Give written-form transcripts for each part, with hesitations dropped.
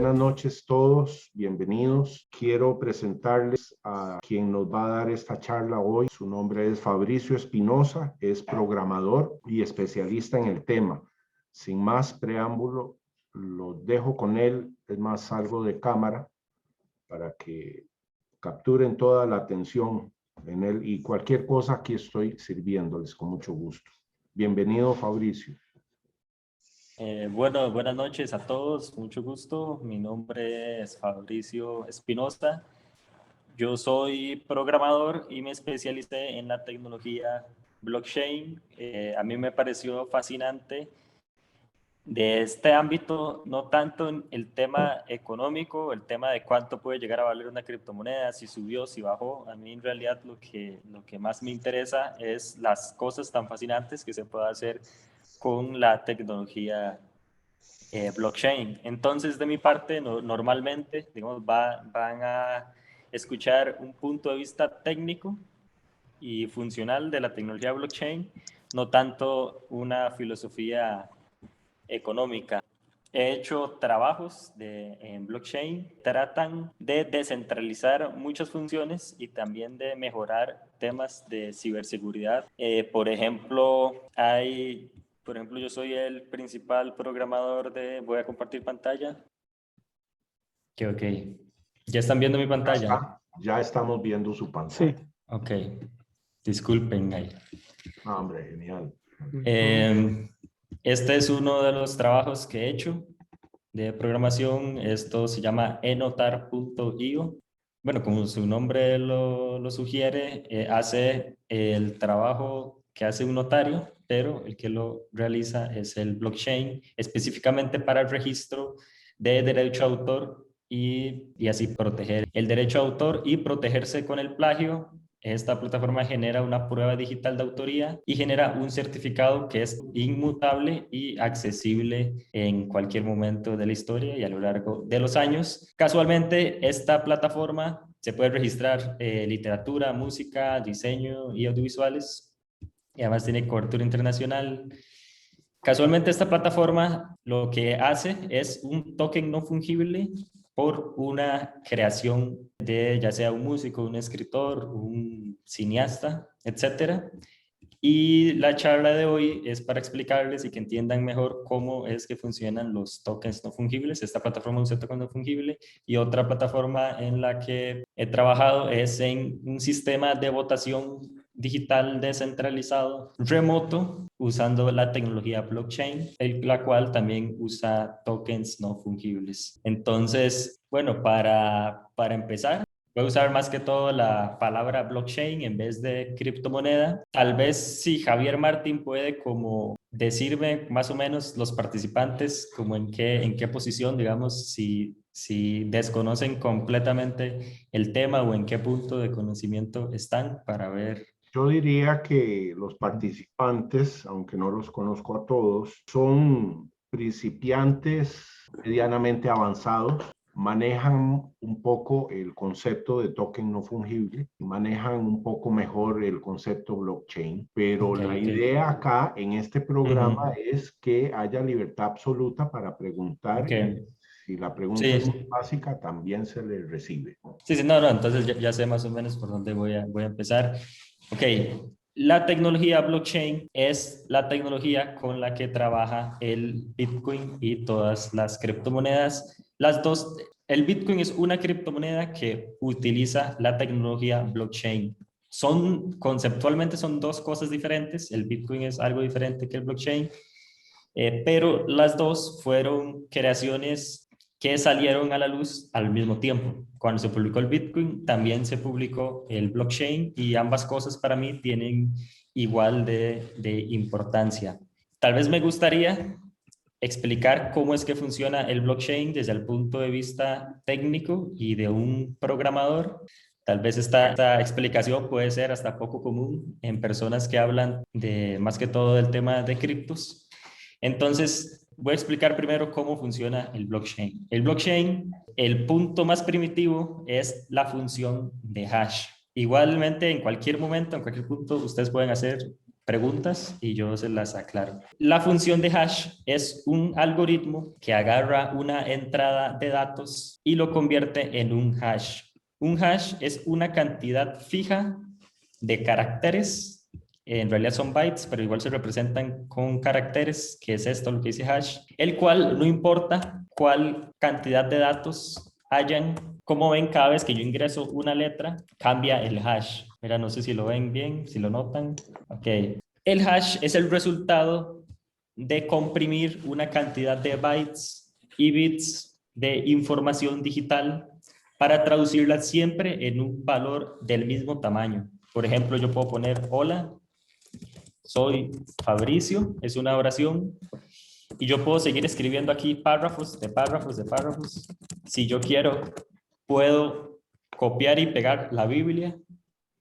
buenas noches todos, bienvenidos. Quiero presentarles a quien nos va a dar esta charla hoy. Su nombre es Fabricio Espinosa, es programador y especialista en el tema. Sin más preámbulo, lo dejo con él. Es más, salgo de cámara para que capturen toda la atención en él y cualquier cosa aquí estoy sirviéndoles con mucho gusto. Bienvenido, Fabricio. Bueno, buenas noches a todos, mucho gusto. Mi nombre es Fabricio Espinosa. Yo soy programador y me especialicé en la tecnología blockchain. A mí me pareció fascinante de este ámbito, no tanto en el tema económico, el tema de cuánto puede llegar a valer una criptomoneda, si subió, si bajó. A mí en realidad lo que más me interesa es las cosas tan fascinantes que se puede hacer con la tecnología blockchain. Entonces, de mi parte, normalmente, digamos, van a escuchar un punto de vista técnico y funcional de la tecnología blockchain, no tanto una filosofía económica. He hecho trabajos en blockchain, tratan de descentralizar muchas funciones y también de mejorar temas de ciberseguridad. Por ejemplo, yo soy el principal programador voy a compartir pantalla. Ok. ¿Ya están viendo mi pantalla? Ya estamos viendo su pantalla. Sí. Ok. Disculpen ahí. Ah, hombre, genial. Este es uno de los trabajos que he hecho de programación. Esto se llama enotar.io. Bueno, como su nombre lo sugiere, hace el trabajo que hace un notario, pero el que lo realiza es el blockchain, específicamente para el registro de derecho a autor y así proteger el derecho a autor y protegerse con el plagio. Esta plataforma genera una prueba digital de autoría y genera un certificado que es inmutable y accesible en cualquier momento de la historia y a lo largo de los años. Casualmente, esta plataforma se puede registrar literatura, música, diseño y audiovisuales, y además tiene cobertura internacional. Casualmente, esta plataforma lo que hace es un token no fungible por una creación de ya sea un músico, un escritor, un cineasta, etcétera. Y la charla de hoy es para explicarles y que entiendan mejor cómo es que funcionan los tokens no fungibles. Esta plataforma usa tokens no fungible, y otra plataforma en la que he trabajado es en un sistema de votación digital descentralizado remoto usando la tecnología blockchain, la cual también usa tokens no fungibles. Entonces, bueno, para empezar, voy a usar más que todo la palabra blockchain en vez de criptomoneda. Tal vez si Javier Martín puede como decirme más o menos los participantes como en qué posición, digamos, si desconocen completamente el tema o en qué punto de conocimiento están para ver. Yo diría que los participantes, aunque no los conozco a todos, son principiantes medianamente avanzados, manejan un poco el concepto de token no fungible, manejan un poco mejor el concepto blockchain, pero la idea acá en este programa es que haya libertad absoluta para preguntar. Si la pregunta es muy básica, también se le recibe. Sí, no, entonces ya sé más o menos por dónde voy a empezar. Ok, la tecnología blockchain es la tecnología con la que trabaja el Bitcoin y todas las criptomonedas. Las dos, el Bitcoin es una criptomoneda que utiliza la tecnología blockchain. Conceptualmente son dos cosas diferentes. El Bitcoin es algo diferente que el blockchain, pero las dos fueron creaciones que salieron a la luz al mismo tiempo. Cuando se publicó el Bitcoin, también se publicó el blockchain, y ambas cosas para mí tienen igual de importancia. Tal vez me gustaría explicar cómo es que funciona el blockchain desde el punto de vista técnico y de un programador. Tal vez esta explicación puede ser hasta poco común en personas que hablan más que todo del tema de criptos. Entonces, voy a explicar primero cómo funciona el blockchain. El blockchain, el punto más primitivo es la función de hash. Igualmente, en cualquier momento, en cualquier punto, ustedes pueden hacer preguntas y yo se las aclaro. La función de hash es un algoritmo que agarra una entrada de datos y lo convierte en un hash. Un hash es una cantidad fija de caracteres, en realidad son bytes, pero igual se representan con caracteres, que es esto lo que dice hash, el cual no importa cuál cantidad de datos hayan. Como ven, cada vez que yo ingreso una letra, cambia el hash. Mira, no sé si lo ven bien, si lo notan. Ok. El hash es el resultado de comprimir una cantidad de bytes y bits de información digital para traducirla siempre en un valor del mismo tamaño. Por ejemplo, yo puedo poner hola, soy Fabricio, es una oración, y yo puedo seguir escribiendo aquí párrafos de párrafos de párrafos. Si yo quiero, puedo copiar y pegar la Biblia,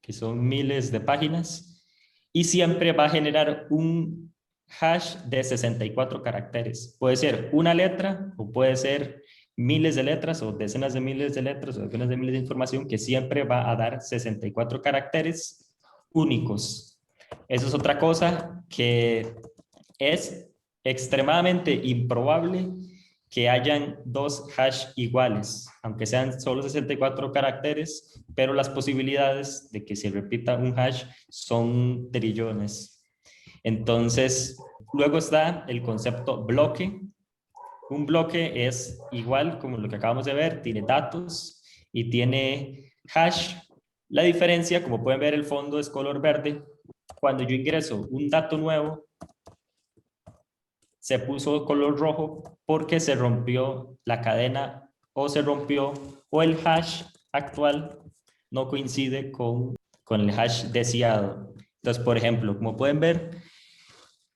que son miles de páginas, y siempre va a generar un hash de 64 caracteres. Puede ser una letra o puede ser miles de letras o decenas de miles de letras o decenas de miles de información que siempre va a dar 64 caracteres únicos. Eso es otra cosa que es extremadamente improbable que hayan dos hash iguales, aunque sean solo 64 caracteres, pero las posibilidades de que se repita un hash son trillones. Entonces, luego está el concepto bloque. Un bloque es igual como lo que acabamos de ver, tiene datos y tiene hash. La diferencia, como pueden ver, el fondo es color verde. Cuando yo ingreso un dato nuevo, se puso color rojo porque se rompió la cadena o se rompió o el hash actual no coincide con el hash deseado. Entonces, por ejemplo, como pueden ver,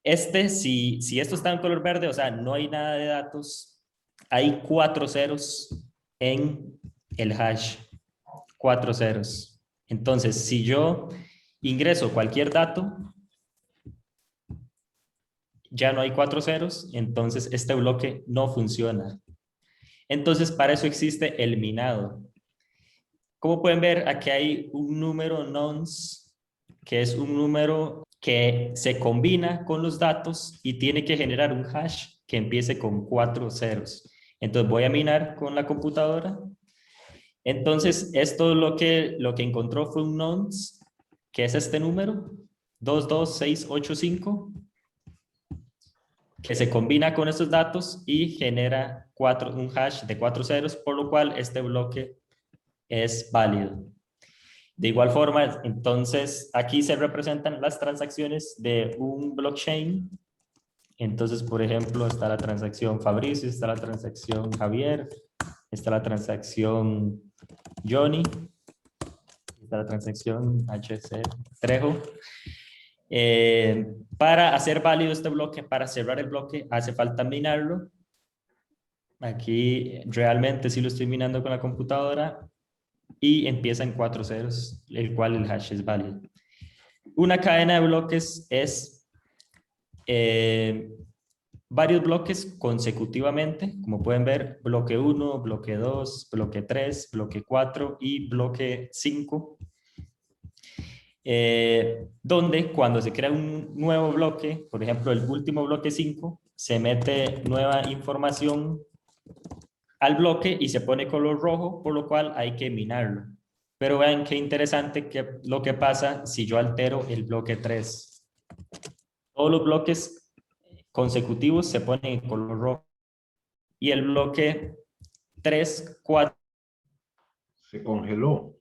si esto está en color verde, o sea, no hay nada de datos, hay 4 ceros en el hash, 4 ceros. Entonces, si yo ingreso cualquier dato, ya no hay 4 ceros, entonces este bloque no funciona. Entonces, para eso existe el minado. Como pueden ver, aquí hay un número nonce, que es un número que se combina con los datos y tiene que generar un hash que empiece con 4 ceros. Entonces voy a minar con la computadora. Entonces, esto lo que encontró fue un nonce, que es este número, 22685, que se combina con estos datos y genera un hash de 4 ceros, por lo cual este bloque es válido. De igual forma, entonces, aquí se representan las transacciones de un blockchain. Entonces, por ejemplo, está la transacción Fabricio, está la transacción Javier, está la transacción Johnny, está la transacción HC Trejo. Para hacer válido este bloque, para cerrar el bloque, hace falta minarlo. Aquí realmente sí lo estoy minando con la computadora y empieza en 4 ceros, el cual el hash es válido. Una cadena de bloques es varios bloques consecutivamente, como pueden ver, bloque 1, bloque 2, bloque 3, bloque 4 y bloque 5. Donde cuando se crea un nuevo bloque, por ejemplo el último bloque 5, se mete nueva información al bloque y se pone color rojo, por lo cual hay que minarlo. Pero vean qué interesante lo que pasa si yo altero el bloque 3. Todos los bloques consecutivos se ponen en color rojo y el bloque 3, 4 Se congeló.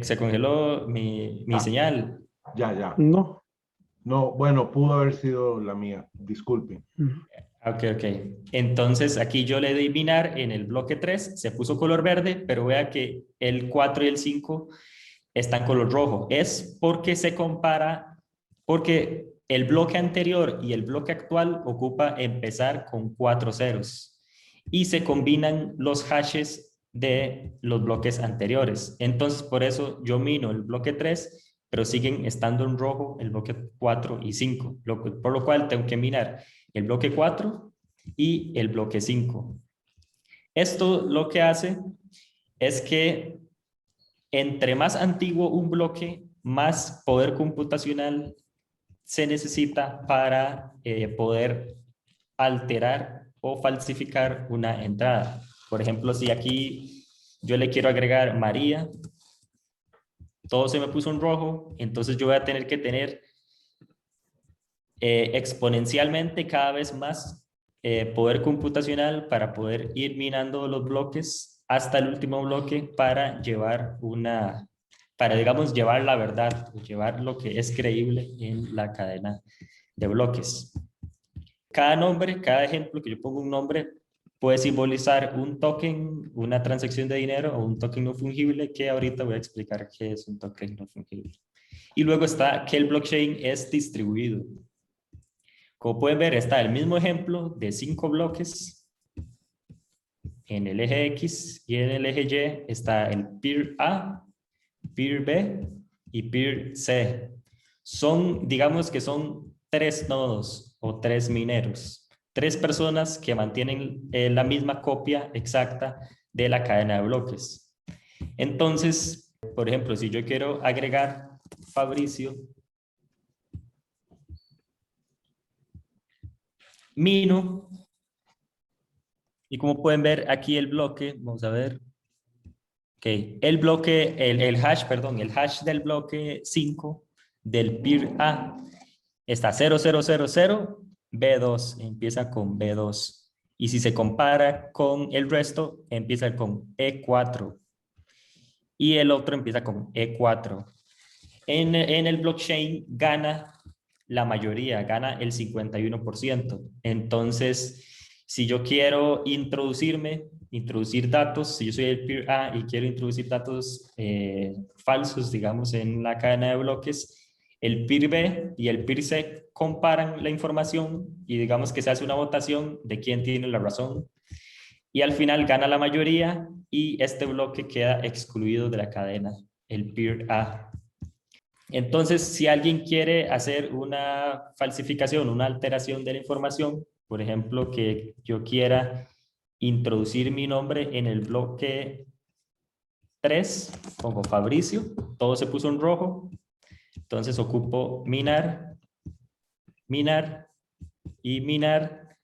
se congeló mi señal. Ya. No. No, bueno, pudo haber sido la mía. Disculpen. Ok. Entonces aquí yo le doy minar en el bloque 3, se puso color verde, pero vea que el 4 y el 5 están color rojo. Es porque se compara, porque el bloque anterior y el bloque actual ocupa empezar con 4 ceros y se combinan los hashes de los bloques anteriores. Entonces por eso yo mino el bloque 3, pero siguen estando en rojo el bloque 4 y 5, por lo cual tengo que minar el bloque 4 y el bloque 5. Esto lo que hace es que entre más antiguo un bloque, más poder computacional se necesita para poder alterar o falsificar una entrada. Por ejemplo, si aquí yo le quiero agregar María, todo se me puso en rojo, entonces yo voy a tener que tener exponencialmente cada vez más poder computacional para poder ir minando los bloques hasta el último bloque para llevar digamos, llevar la verdad, llevar lo que es creíble en la cadena de bloques. Cada nombre, cada ejemplo que yo pongo un nombre, puede simbolizar un token, una transacción de dinero o un token no fungible, que ahorita voy a explicar qué es un token no fungible. Y luego está que el blockchain es distribuido. Como pueden ver, está el mismo ejemplo de 5 bloques. En el eje X y en el eje Y está el peer A, peer B y peer C. Digamos que son 3 nodos o 3 mineros. 3 personas que mantienen la misma copia exacta de la cadena de bloques. Entonces, por ejemplo, si yo quiero agregar Fabricio, mino, y como pueden ver aquí el bloque, vamos a ver, el bloque, el hash del bloque 5 del peer A está 0000 B2, empieza con B2. Y si se compara con el resto, empieza con E4. Y el otro empieza con E4. En el blockchain gana la mayoría, gana el 51%. Entonces, si yo quiero introducir datos, si yo soy el peer A y quiero introducir datos falsos, digamos, en la cadena de bloques, el peer B y el peer C comparan la información y digamos que se hace una votación de quién tiene la razón. Y al final gana la mayoría y este bloque queda excluido de la cadena, el peer A. Entonces, si alguien quiere hacer una falsificación, una alteración de la información, por ejemplo, que yo quiera introducir mi nombre en el bloque 3, pongo Fabricio, todo se puso en rojo, entonces ocupo minar, minar y minar,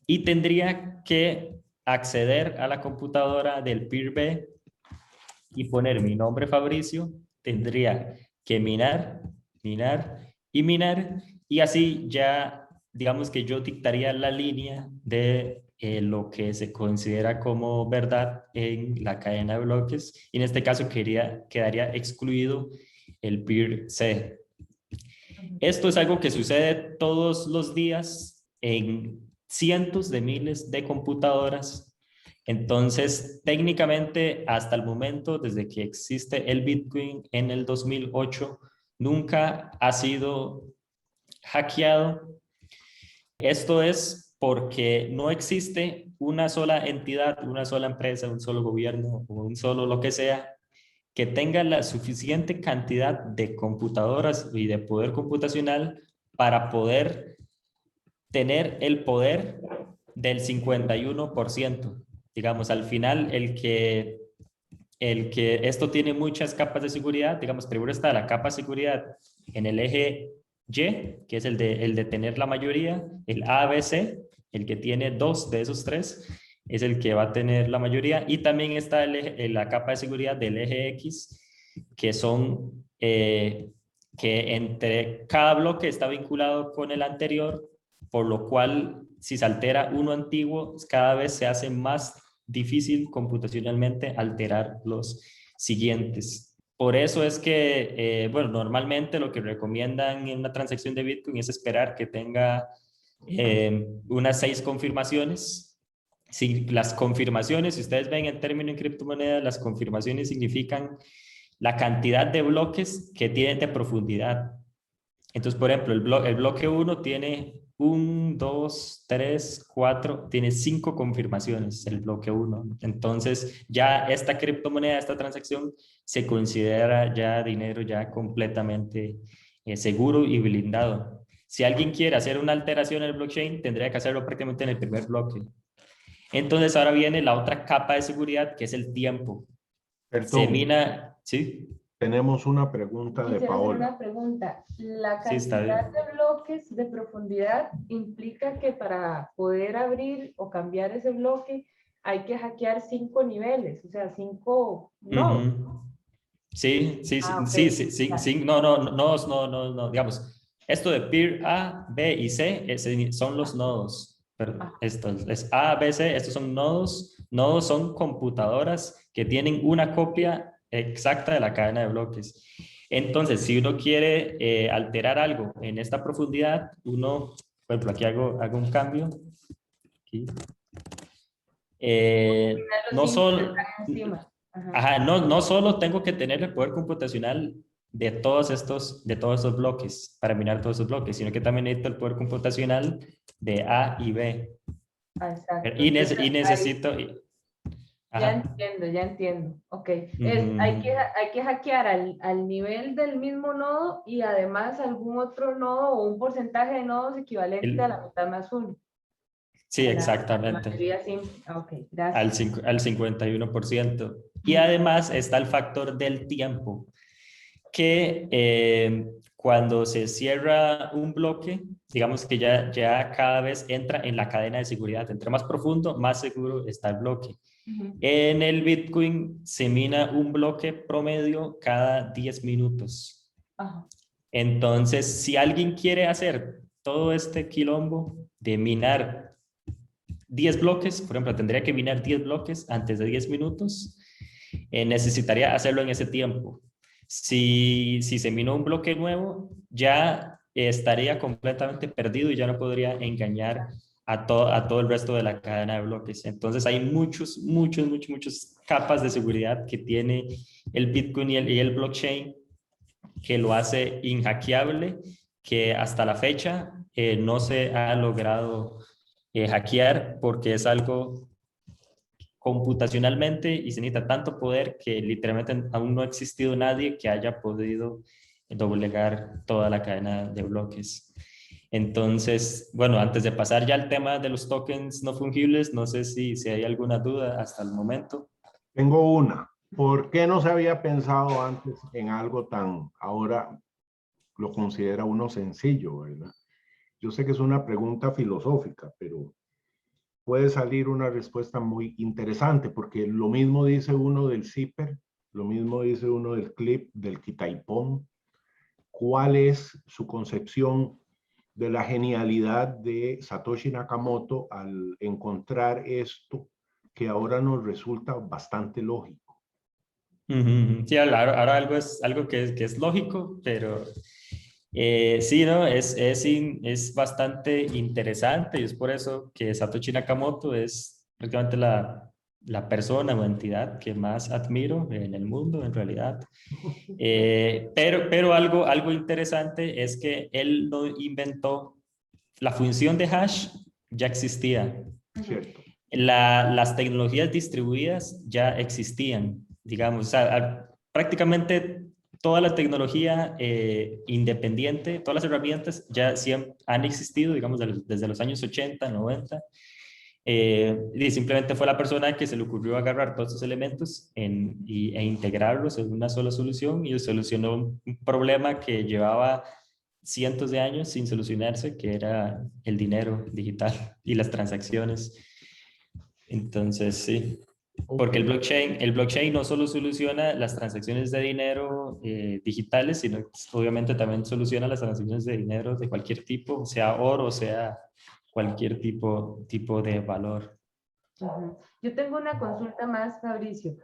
y tendría que acceder a la computadora del peer B y poner mi nombre Fabricio, tendría que minar, minar y minar, y así ya digamos que yo dictaría la línea de lo que se considera como verdad en la cadena de bloques, y en este caso quedaría excluido el peer C. Esto es algo que sucede todos los días en cientos de miles de computadoras. Entonces, técnicamente, hasta el momento, desde que existe el Bitcoin en el 2008, nunca ha sido hackeado. Esto es porque no existe una sola entidad, una sola empresa, un solo gobierno o un solo lo que sea que tenga la suficiente cantidad de computadoras y de poder computacional para poder tener el poder del 51%. Digamos, al final, esto tiene muchas capas de seguridad, digamos, primero está la capa de seguridad en el eje Y, que es el de tener la mayoría, el ABC, el que tiene 2 de esos 3, es el que va a tener la mayoría, y también está la capa de seguridad del eje X, que son que entre cada bloque está vinculado con el anterior, por lo cual si se altera uno antiguo, cada vez se hace más difícil computacionalmente alterar los siguientes. Por eso es que, bueno, normalmente lo que recomiendan en una transacción de Bitcoin es esperar que tenga unas 6 confirmaciones. Si las confirmaciones, si ustedes ven el término en criptomonedas, las confirmaciones significan la cantidad de bloques que tienen de profundidad. Entonces, por ejemplo, el bloque 1 tiene 1, 2, 3, 4, tiene 5 confirmaciones el bloque 1. Entonces, ya esta criptomoneda, esta transacción, se considera ya dinero ya completamente seguro y blindado. Si alguien quiere hacer una alteración en el blockchain, tendría que hacerlo prácticamente en el primer bloque. Entonces, ahora viene la otra capa de seguridad, que es el tiempo. Se Perdón, mina, ¿sí? Tenemos una pregunta de Quisiera hacer Paola. una pregunta. ¿La Sí, está bien. cantidad de bloques de profundidad implica que para poder abrir o cambiar ese bloque hay que hackear 5 niveles? O sea, 5 nodos. Ujú. Sí, sí, sí, Ah, ok. sí, sí, sí, Ya. sí, no, digamos, esto de peer A, B y C son los nodos, pero Ah. esto es A, B, C, estos son nodos, nodos son computadoras que tienen una copia exacta de la cadena de bloques. Entonces, si uno quiere alterar algo en esta profundidad, uno, por ejemplo, aquí hago un cambio, aquí. Los No 5 que solo... están encima. Ajá. Ajá, no solo tengo que tener el poder computacional de todos estos bloques para minar todos estos bloques, sino que también necesito el poder computacional de A y B. Ah, exacto. Y, Entonces, y ahí necesito... ya Ajá. entiendo, ya entiendo. Ok. Hay Ujú. hay que hackear al nivel del mismo nodo y además algún otro nodo o un porcentaje de nodos equivalente a la mitad más uno. Sí, A la exactamente. mayoría simple. Ah, ok, Al, gracias. al 51%. Y Ujú. además está el factor del tiempo, que cuando se cierra un bloque, digamos que ya cada vez entra en la cadena de seguridad. Entre más profundo, más seguro está el bloque. Ujú. En el Bitcoin se mina un bloque promedio cada 10 minutos. Ajá. Entonces, si alguien quiere hacer todo este quilombo de minar 10 bloques, por ejemplo, tendría que minar 10 bloques antes de 10 minutos, necesitaría hacerlo en ese tiempo. Si se minó un bloque nuevo, ya estaría completamente perdido y ya no podría engañar a todo el resto de la cadena de bloques. Entonces hay muchas capas de seguridad que tiene el Bitcoin y el blockchain que lo hace inhackeable, que hasta la fecha no se ha logrado hackear porque es algo computacionalmente y se necesita tanto poder que literalmente aún no ha existido nadie que haya podido doblegar toda la cadena de bloques. Entonces, bueno, antes de pasar ya al tema de los tokens no fungibles, no sé si hay alguna duda hasta el momento. Tengo una. ¿Por qué no se había pensado antes en algo tan, ahora lo considera uno sencillo, ¿verdad? Yo sé que es una pregunta filosófica, pero puede salir una respuesta muy interesante, porque lo mismo dice uno del zipper, lo mismo dice uno del clip, del quitaipón. ¿Cuál es su concepción de la genialidad de Satoshi Nakamoto al encontrar esto que ahora nos resulta bastante lógico? Sí, ahora algo es algo que es lógico, pero sí, ¿no? Es bastante interesante y es por eso que Satoshi Nakamoto es prácticamente la persona o entidad que más admiro en el mundo, en realidad. Pero algo interesante es que él no inventó la función de hash, ya existía. ¿Cierto? Las tecnologías distribuidas ya existían, digamos, o sea, prácticamente toda la tecnología independiente, todas las herramientas ya siempre han existido, digamos, desde los años 80, 90. Y simplemente fue la persona que se le ocurrió agarrar todos estos elementos e integrarlos en una sola solución y solucionó un problema que llevaba cientos de años sin solucionarse, que era el dinero digital y las transacciones. Entonces, sí, Ok. porque el blockchain no solo soluciona las transacciones de dinero digitales, sino que obviamente también soluciona las transacciones de dinero de cualquier tipo, sea oro, sea cualquier tipo de valor. Ujú. Yo tengo una consulta más, Fabricio.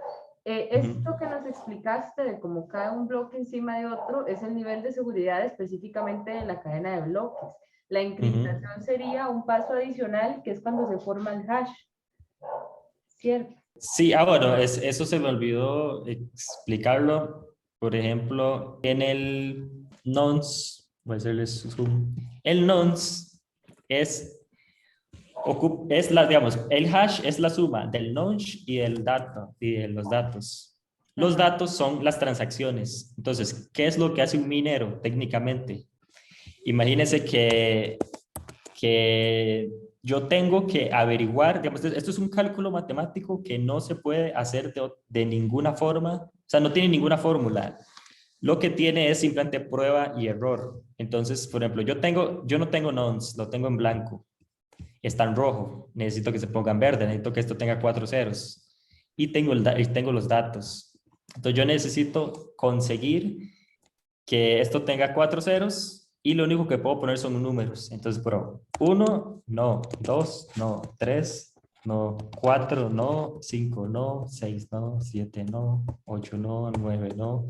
Esto Ujú. que nos explicaste de cómo cada un bloque encima de otro es el nivel de seguridad específicamente de la cadena de bloques. La Ujú. encriptación sería un paso adicional que es cuando se forma el hash, ¿cierto? Sí, bueno, eso se me olvidó explicarlo. Por ejemplo, en el nonce, voy a hacerles zoom. El nonce es es la, digamos, el hash es la suma del nonce y del dato y de los datos. Los Ajá. datos son las transacciones. Entonces, ¿qué es lo que hace un minero técnicamente? Imagínese que yo tengo que averiguar, digamos, esto es un cálculo matemático que no se puede hacer de ninguna forma, o sea, no tiene ninguna fórmula. Lo que tiene es simplemente prueba y error. Entonces, por ejemplo, yo no tengo nonce, lo tengo en blanco. Está en rojo. Necesito que se ponga en verde. Necesito que esto tenga 4 ceros. Y tengo los datos. Entonces, yo necesito conseguir que esto tenga 4 ceros y lo único que puedo poner son números. Entonces, pero 1, no, 2, no, 3, no, 4, no, 5, no, 6, no, 7, no, 8, no, 9, no,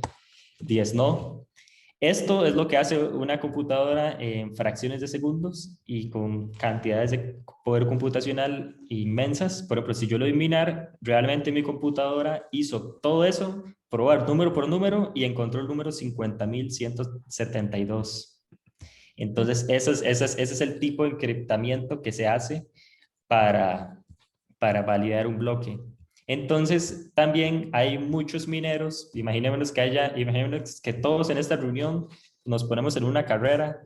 10, no. Esto es lo que hace una computadora en fracciones de segundos y con cantidades de poder computacional inmensas. Por ejemplo, si yo lo doy minar, realmente mi computadora hizo todo eso, probar número por número y encontró el número 50.172. Entonces, ese es el tipo de encriptamiento que se hace para, para validar un bloque. Entonces, también hay muchos mineros. Imaginémonos que todos en esta reunión nos ponemos en una carrera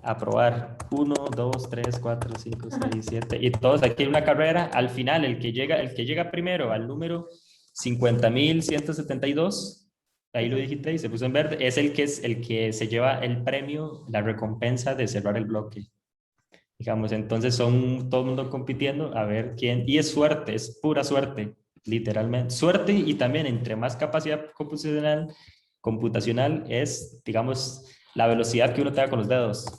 a probar 1, 2, 3, 4, 5, 6, 7 y todos aquí en una carrera. Al final, el que llega primero al número 50.172, ahí lo digité y se puso en verde, es el que se lleva el premio, la recompensa de cerrar el bloque. Digamos, entonces son todo el mundo compitiendo a ver quién, y es suerte, es pura suerte, literalmente. Suerte y también entre más capacidad computacional es, digamos, la velocidad que uno tenga con los dedos.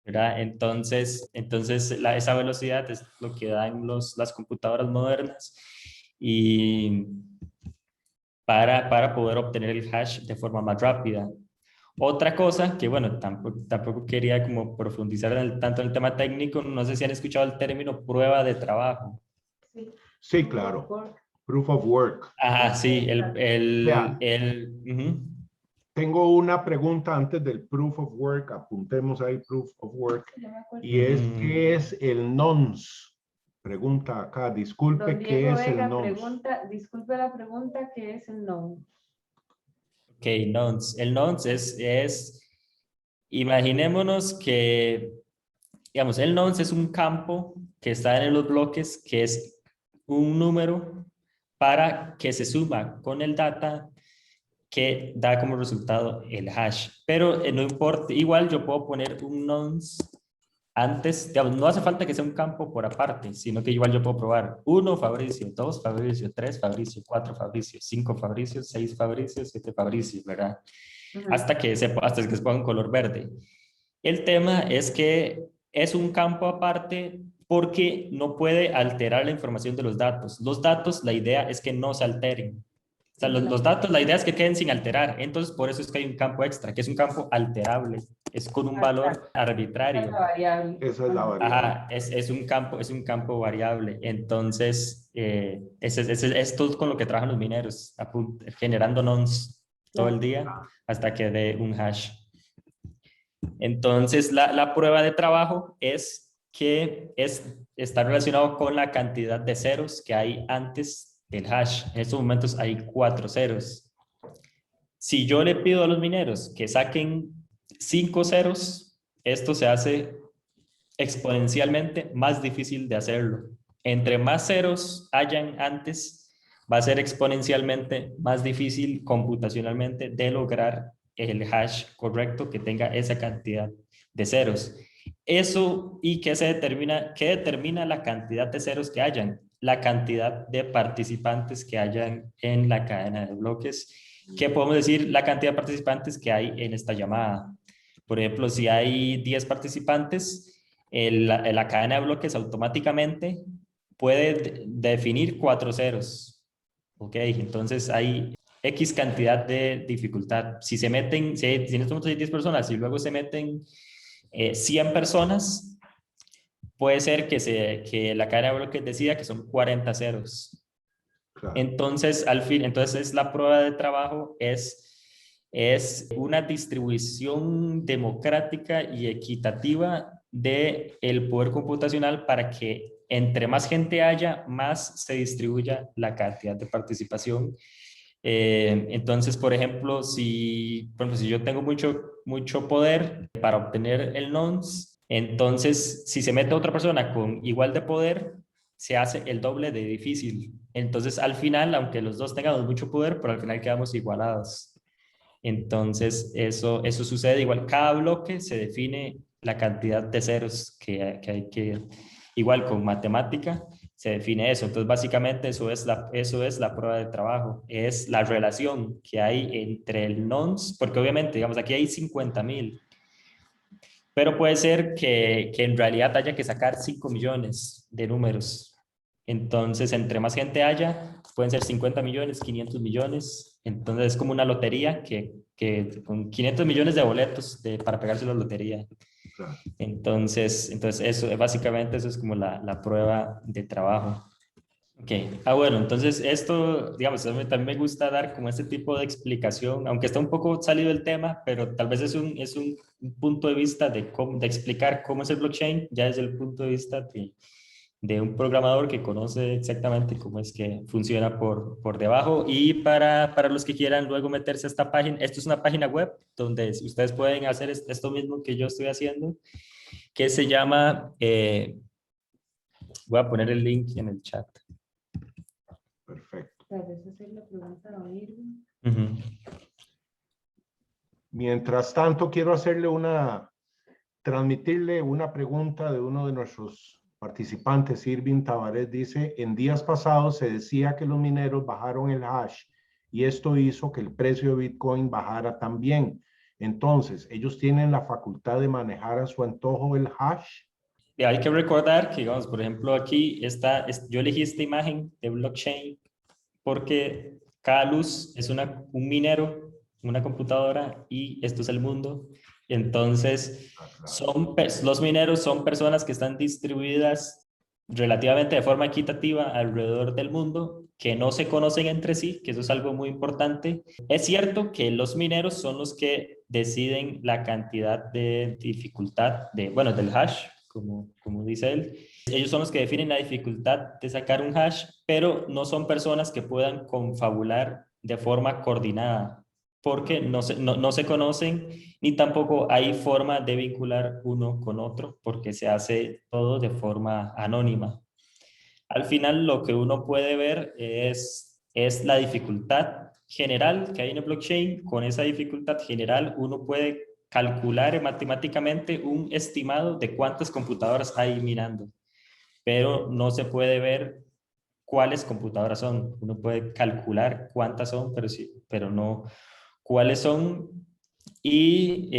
¿Verdad? Entonces esa velocidad es lo que dan las computadoras modernas y para poder obtener el hash de forma más rápida. Otra cosa que, bueno, tampoco quería como profundizar tanto en el tema técnico, no sé si han escuchado el término prueba de trabajo. Sí, Sí, claro. Proof of work. Ajá, sí, Vea, ujú. tengo una pregunta antes del proof of work. Apuntemos ahí proof of work. Y es, ¿qué es el nonce? Pregunta acá, disculpe, Don ¿qué Diego es el Vega nonce? pregunta, disculpe la pregunta, ¿qué es el no? Ok, nonce. El nonce imaginémonos que, digamos, el nonce es un campo que está en los bloques, que es un número para que se suma con el data que da como resultado el hash. Pero no importa, igual yo puedo poner un nonce antes, digamos, no hace falta que sea un campo por aparte, sino que igual yo puedo probar 1 Fabricio, 2 Fabricio, 3 Fabricio, 4 Fabricio, 5 Fabricio, 6 Fabricio, 7 Fabricio, ¿verdad? Hasta que se ponga un color verde. El tema es que es un campo aparte porque no puede alterar la información de los datos. Los datos, la idea es que no se alteren. O sea, los datos, la idea es que queden sin alterar. Entonces, por eso es que hay un campo extra, que es un campo alterable. Es con un valor arbitrario. Variable. Esa es la variable. Ajá, es un campo variable. Entonces, esto es con lo que trabajan los mineros, generando nonce todo el día hasta que dé un hash. Entonces, la prueba de trabajo es que está relacionado con la cantidad de ceros que hay antes del hash. En estos momentos hay 4 ceros. Si yo le pido a los mineros que saquen 5 ceros, esto se hace exponencialmente más difícil de hacerlo. Entre más ceros hayan antes, va a ser exponencialmente más difícil computacionalmente de lograr el hash correcto que tenga esa cantidad de ceros. Eso y qué determina la cantidad de ceros que hayan, la cantidad de participantes que hayan en la cadena de bloques. ¿Qué podemos decir? La cantidad de participantes que hay en esta llamada. Por ejemplo, si hay 10 participantes, la cadena de bloques automáticamente puede definir 4 ceros. Ok, entonces hay X cantidad de dificultad. Si en este momento hay 10 personas y luego se meten 100 personas, puede ser que la cadena de bloques decida que son 40 ceros. Claro. Entonces, entonces la prueba de trabajo es una distribución democrática y equitativa del poder computacional para que entre más gente haya, más se distribuya la cantidad de participación. Entonces, por ejemplo, si yo tengo mucho poder para obtener el nonce, entonces si se mete otra persona con igual de poder, se hace el doble de difícil. Entonces, al final, aunque los dos tengamos mucho poder, pero al final quedamos igualados. Entonces, eso sucede igual. Cada bloque se define la cantidad de ceros que hay que, igual con matemática, se define eso. Entonces, básicamente eso es la prueba de trabajo. Es la relación que hay entre el nonce, porque obviamente, digamos, aquí hay 50,000, pero puede ser que en realidad haya que sacar 5 millones de números. Entonces, entre más gente haya, pueden ser 50 millones, 500 millones. Entonces, es como una lotería que con 500 millones de boletos para pegarse la lotería. Claro. Entonces eso, básicamente eso es como la prueba de trabajo. Ok, bueno, entonces esto, digamos, a mí también me gusta dar como este tipo de explicación, aunque está un poco salido del tema, pero tal vez es un punto de vista de explicar cómo es el blockchain, ya desde el punto de vista de un programador que conoce exactamente cómo es que funciona por debajo. Y para los que quieran luego meterse a esta página, esto es una página web donde ustedes pueden hacer esto mismo que yo estoy haciendo, que se llama, voy a poner el link en el chat. Perfecto. Tal vez hacer la pregunta a Irving. Mientras tanto, quiero transmitirle una pregunta de uno de nuestros participantes. Irving Tavares dice: en días pasados se decía que los mineros bajaron el hash y esto hizo que el precio de Bitcoin bajara también. Entonces, ¿ellos tienen la facultad de manejar a su antojo el hash? Y hay que recordar que, digamos, por ejemplo, aquí yo elegí esta imagen de blockchain porque cada luz es un minero, una computadora, y esto es el mundo. Entonces, Claro. los mineros son personas que están distribuidas relativamente de forma equitativa alrededor del mundo, que no se conocen entre sí, que eso es algo muy importante. Es cierto que los mineros son los que deciden la cantidad de dificultad bueno, del hash, como dice él. Ellos son los que definen la dificultad de sacar un hash, pero no son personas que puedan confabular de forma coordinada, porque no se conocen, ni tampoco hay forma de vincular uno con otro, porque se hace todo de forma anónima. Al final, lo que uno puede ver es la dificultad general que hay en el blockchain. Con esa dificultad general, uno puede calcular matemáticamente un estimado de cuántas computadoras hay minando, pero no se puede ver cuáles computadoras son. Uno puede calcular cuántas son, pero no cuáles son. Y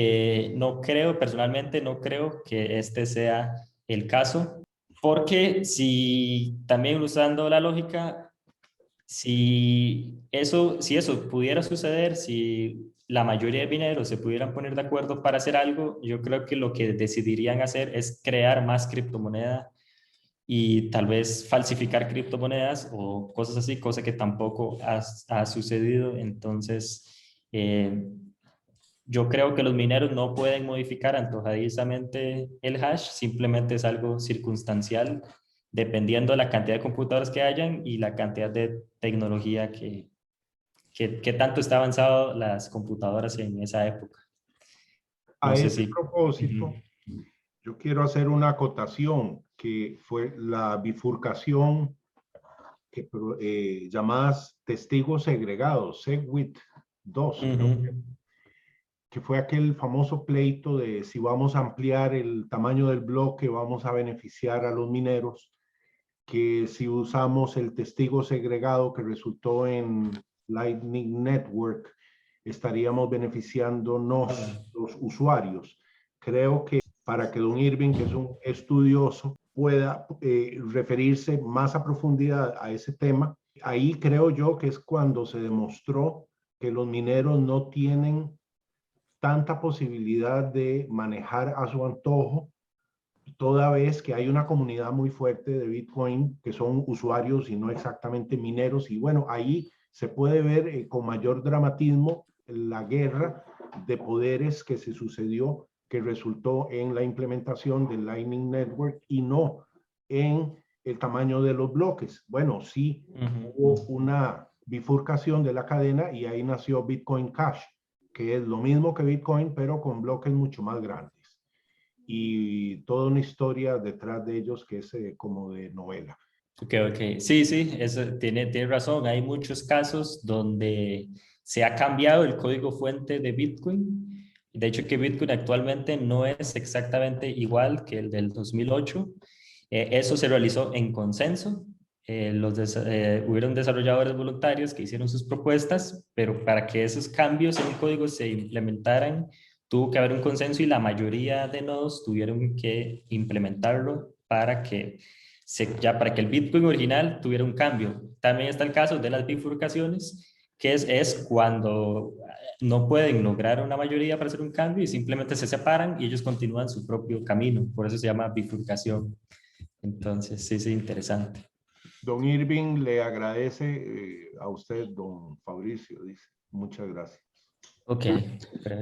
personalmente no creo que este sea el caso, porque si también usando la lógica, si eso pudiera suceder, si la mayoría de mineros se pudieran poner de acuerdo para hacer algo, yo creo que lo que decidirían hacer es crear más criptomoneda y tal vez falsificar criptomonedas o cosas así, cosa que tampoco ha sucedido. Entonces, yo creo que los mineros no pueden modificar antojadizamente el hash, simplemente es algo circunstancial, dependiendo de la cantidad de computadoras que hayan y la cantidad de tecnología que tanto está avanzado las computadoras en esa época. No A sé ese si... propósito, yo quiero hacer una acotación que fue la bifurcación llamadas testigos segregados, SegWit 2, creo que fue aquel famoso pleito de si vamos a ampliar el tamaño del bloque, vamos a beneficiar a los mineros, que si usamos el testigo segregado que resultó en Lightning Network, estaríamos beneficiándonos los usuarios. Creo que para que don Irving, que es un estudioso, pueda referirse más a profundidad a ese tema, ahí creo yo que es cuando se demostró que los mineros no tienen tanta posibilidad de manejar a su antojo, toda vez que hay una comunidad muy fuerte de Bitcoin que son usuarios y no exactamente mineros. Y bueno, ahí se puede ver con mayor dramatismo la guerra de poderes que se sucedió, que resultó en la implementación del Lightning Network y no en el tamaño de los bloques. Bueno, sí hubo una bifurcación de la cadena y ahí nació Bitcoin Cash, que es lo mismo que Bitcoin, pero con bloques mucho más grandes. Y toda una historia detrás de ellos que es como de novela. Ok, ok. Sí, sí, eso tiene razón. Hay muchos casos donde se ha cambiado el código fuente de Bitcoin. De hecho, que Bitcoin actualmente no es exactamente igual que el del 2008. Eso se realizó en consenso. Hubieron desarrolladores voluntarios que hicieron sus propuestas, pero para que esos cambios en el código se implementaran, tuvo que haber un consenso y la mayoría de nodos tuvieron que implementarlo para que el Bitcoin original tuviera un cambio. También está el caso de las bifurcaciones, que es cuando no pueden lograr una mayoría para hacer un cambio y simplemente se separan y ellos continúan su propio camino. Por eso se llama bifurcación. Entonces, sí, sí, interesante. Don Irving le agradece a usted, don Fabricio, dice. Muchas gracias. Ok.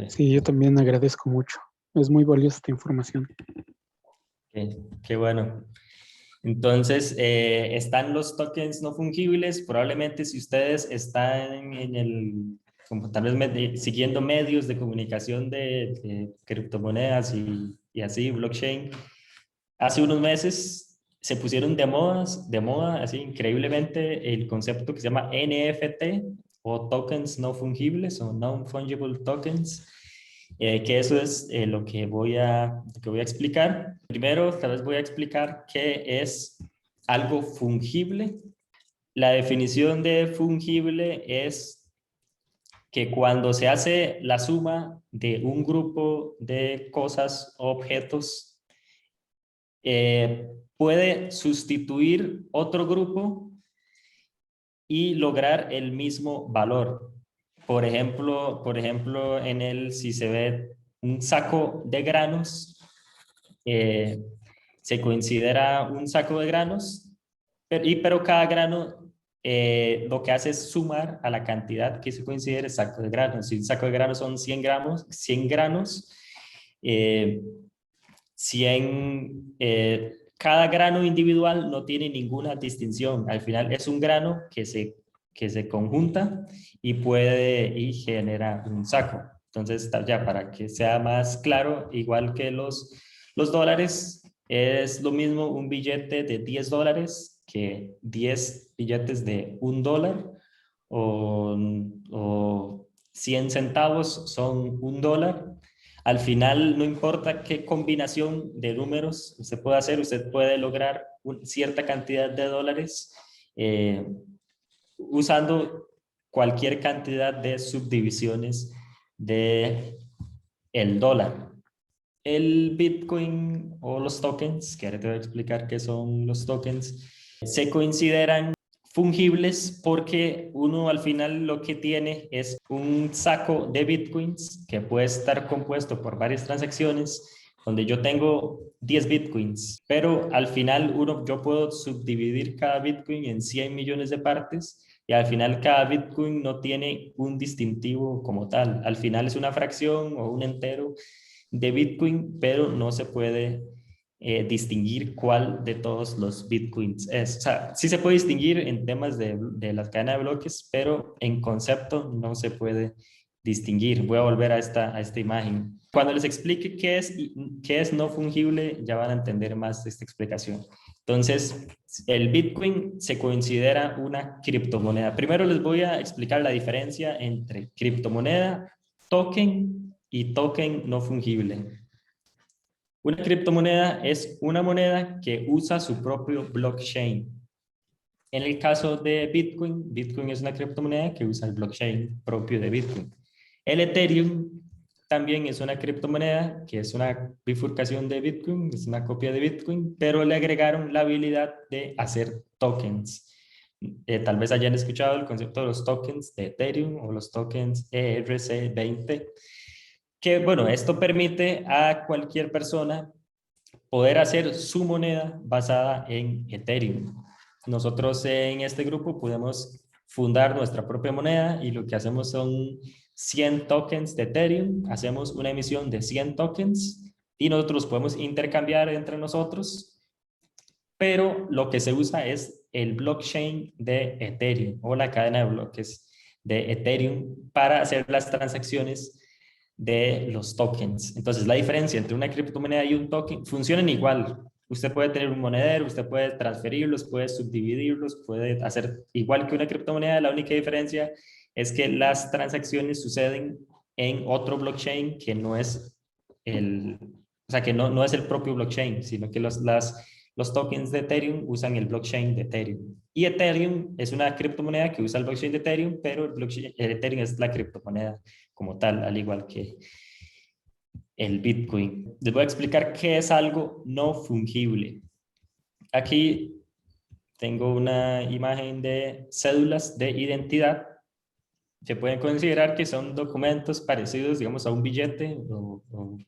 Sí, yo también agradezco mucho. Es muy valiosa esta información. Qué bueno. Entonces, están los tokens no fungibles. Probablemente si ustedes están como tal vez siguiendo medios de comunicación de criptomonedas y así, blockchain, hace unos meses se pusieron de moda, así increíblemente, el concepto que se llama NFT o tokens no fungibles o non-fungible tokens, que eso es lo que voy a explicar. Primero, tal vez voy a explicar qué es algo fungible. La definición de fungible es que cuando se hace la suma de un grupo de cosas o objetos, puede sustituir otro grupo y lograr el mismo valor. Por ejemplo, si se ve un saco de granos, se considera un saco de granos, pero cada grano lo que hace es sumar a la cantidad que se considere saco de granos. Si un saco de granos son 100 gramos, 100 granos, 100, cada grano individual no tiene ninguna distinción. Al final es un grano que se conjunta y genera un saco. Entonces, ya para que sea más claro, igual que los dólares, es lo mismo un billete de $10 que 10 billetes de $1 o 100 centavos son $1. Al final, no importa qué combinación de números usted puede hacer, usted puede lograr cierta cantidad de dólares usando cualquier cantidad de subdivisiones de el dólar. El Bitcoin o los tokens, que ahora te voy a explicar qué son los tokens, se consideran fungibles porque uno al final lo que tiene es un saco de bitcoins que puede estar compuesto por varias transacciones, donde yo tengo 10 bitcoins, pero al final yo puedo subdividir cada bitcoin en 100 millones de partes y al final cada bitcoin no tiene un distintivo como tal. Al final es una fracción o un entero de bitcoin, pero no se puede distinguir cuál de todos los bitcoins es. O sea, sí se puede distinguir en temas de la cadena de bloques, pero en concepto no se puede distinguir. Voy a volver a esta imagen. Cuando les explique qué es no fungible, ya van a entender más de esta explicación. Entonces, el Bitcoin se considera una criptomoneda. Primero les voy a explicar la diferencia entre criptomoneda, token y token no fungible. Una criptomoneda es una moneda que usa su propio blockchain. En el caso de Bitcoin, Bitcoin es una criptomoneda que usa el blockchain propio de Bitcoin. El Ethereum también es una criptomoneda que es una bifurcación de Bitcoin, es una copia de Bitcoin, pero le agregaron la habilidad de hacer tokens. Tal vez hayan escuchado el concepto de los tokens de Ethereum o los tokens ERC20, que bueno, esto permite a cualquier persona poder hacer su moneda basada en Ethereum. Nosotros en este grupo podemos fundar nuestra propia moneda y lo que hacemos son 100 tokens de Ethereum, hacemos una emisión de 100 tokens y nosotros podemos intercambiar entre nosotros, pero lo que se usa es el blockchain de Ethereum o la cadena de bloques de Ethereum para hacer las transacciones de los tokens. Entonces, la diferencia entre una criptomoneda y un token funcionan igual. usted puede tener un monedero, usted puede transferirlos, puede subdividirlos, puede hacer igual que una criptomoneda. La única diferencia es que las transacciones suceden en otro blockchain que no es o sea, que no es el propio blockchain, sino que los tokens de Ethereum usan el blockchain de Ethereum. Y Ethereum es una criptomoneda que usa el blockchain de Ethereum, pero el Ethereum es la criptomoneda como tal, al igual que el Bitcoin. Les voy a explicar qué es algo no fungible. Aquí tengo una imagen de cédulas de identidad. Se pueden considerar que son documentos parecidos, digamos, a un billete o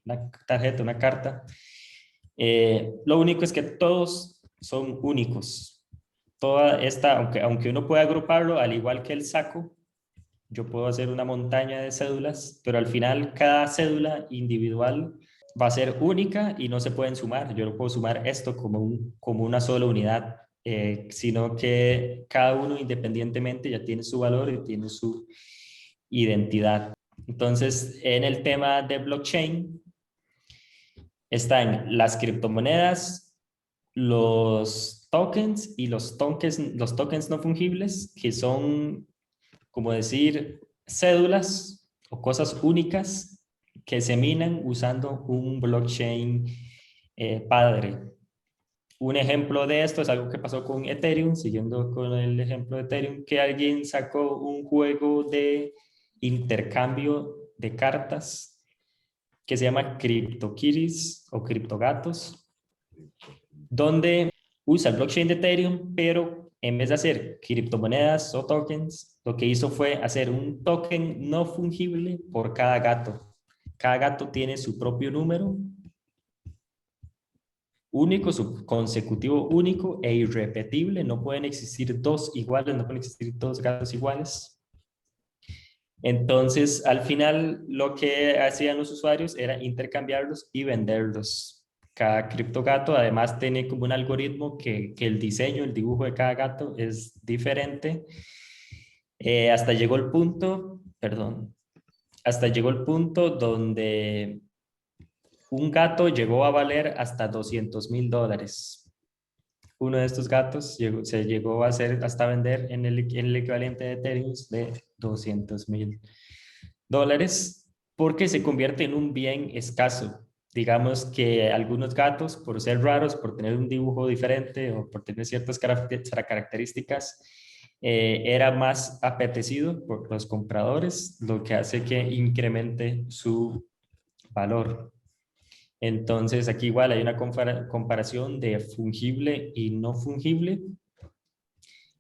una tarjeta, una carta. Lo único es que todos son únicos. Toda esta, aunque uno pueda agruparlo, al igual que el saco, yo puedo hacer una montaña de cédulas, pero al final cada cédula individual va a ser única y no se pueden sumar. Yo no puedo sumar esto como una sola unidad, sino que cada uno independientemente ya tiene su valor y tiene su identidad. Entonces, en el tema de blockchain están las criptomonedas, los tokens y los tokens no fungibles, que son, como decir, cédulas o cosas únicas que se minan usando un blockchain padre. Un ejemplo de esto es algo que pasó con Ethereum, siguiendo con el ejemplo de Ethereum, que alguien sacó un juego de intercambio de cartas que se llama CryptoKitties o CryptoGatos, donde usa el blockchain de Ethereum, pero en vez de hacer criptomonedas o tokens, lo que hizo fue hacer un token no fungible por cada gato. Cada gato tiene su propio número único, consecutivo único e irrepetible. No pueden existir dos iguales, no pueden existir dos gatos iguales. Entonces, al final, lo que hacían los usuarios era intercambiarlos y venderlos. Cada criptogato además tiene como un algoritmo que el diseño, el dibujo de cada gato es diferente. Hasta llegó el punto, perdón, hasta llegó el punto donde un gato llegó a valer hasta $200,000. Uno de estos gatos se llegó a hacer hasta vender en el equivalente de Ethereum de $200,000, porque se convierte en un bien escaso. Digamos que algunos gatos, por ser raros, por tener un dibujo diferente o por tener ciertas características, era más apetecido por los compradores, lo que hace que incremente su valor. Entonces, aquí igual hay una comparación de fungible y no fungible.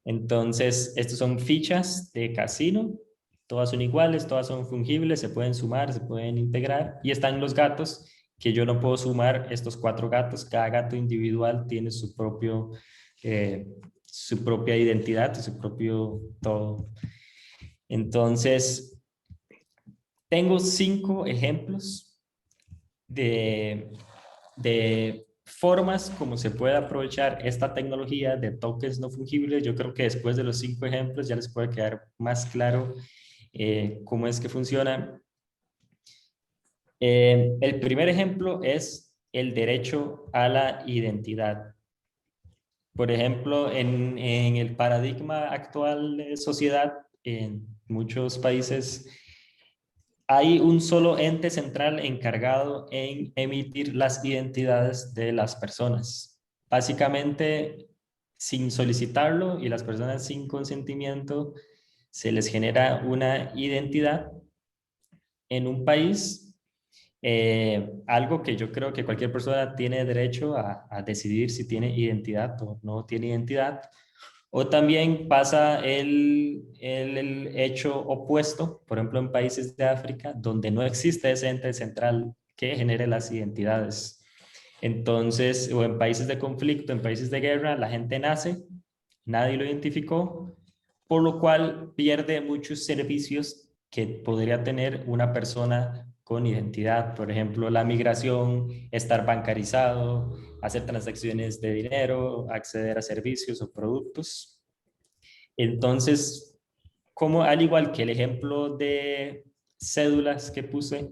Entonces, estos son fichas de casino. Todas son iguales, todas son fungibles, se pueden sumar, se pueden integrar. Y están los gatos, que yo no puedo sumar estos 4 gatos. Cada gato individual tiene su propia identidad, su propio todo. Entonces, tengo 5 ejemplos de formas como se puede aprovechar esta tecnología de tokens no fungibles. Yo creo que después de los 5 ejemplos ya les puede quedar más claro cómo es que funciona. El primer ejemplo es el derecho a la identidad. Por ejemplo, en el paradigma actual de sociedad, en muchos países hay un solo ente central encargado en emitir las identidades de las personas. Básicamente, sin solicitarlo y las personas sin consentimiento, se les genera una identidad en un país, algo que yo creo que cualquier persona tiene derecho a decidir si tiene identidad o no tiene identidad. O también pasa el hecho opuesto, por ejemplo, en países de África, donde no existe ese ente central que genere las identidades. Entonces, o en países de conflicto, en países de guerra, la gente nace, nadie lo identificó, por lo cual pierde muchos servicios que podría tener una persona con identidad. Por ejemplo, la migración, estar bancarizado, hacer transacciones de dinero, acceder a servicios o productos. Entonces, como al igual que el ejemplo de cédulas que puse,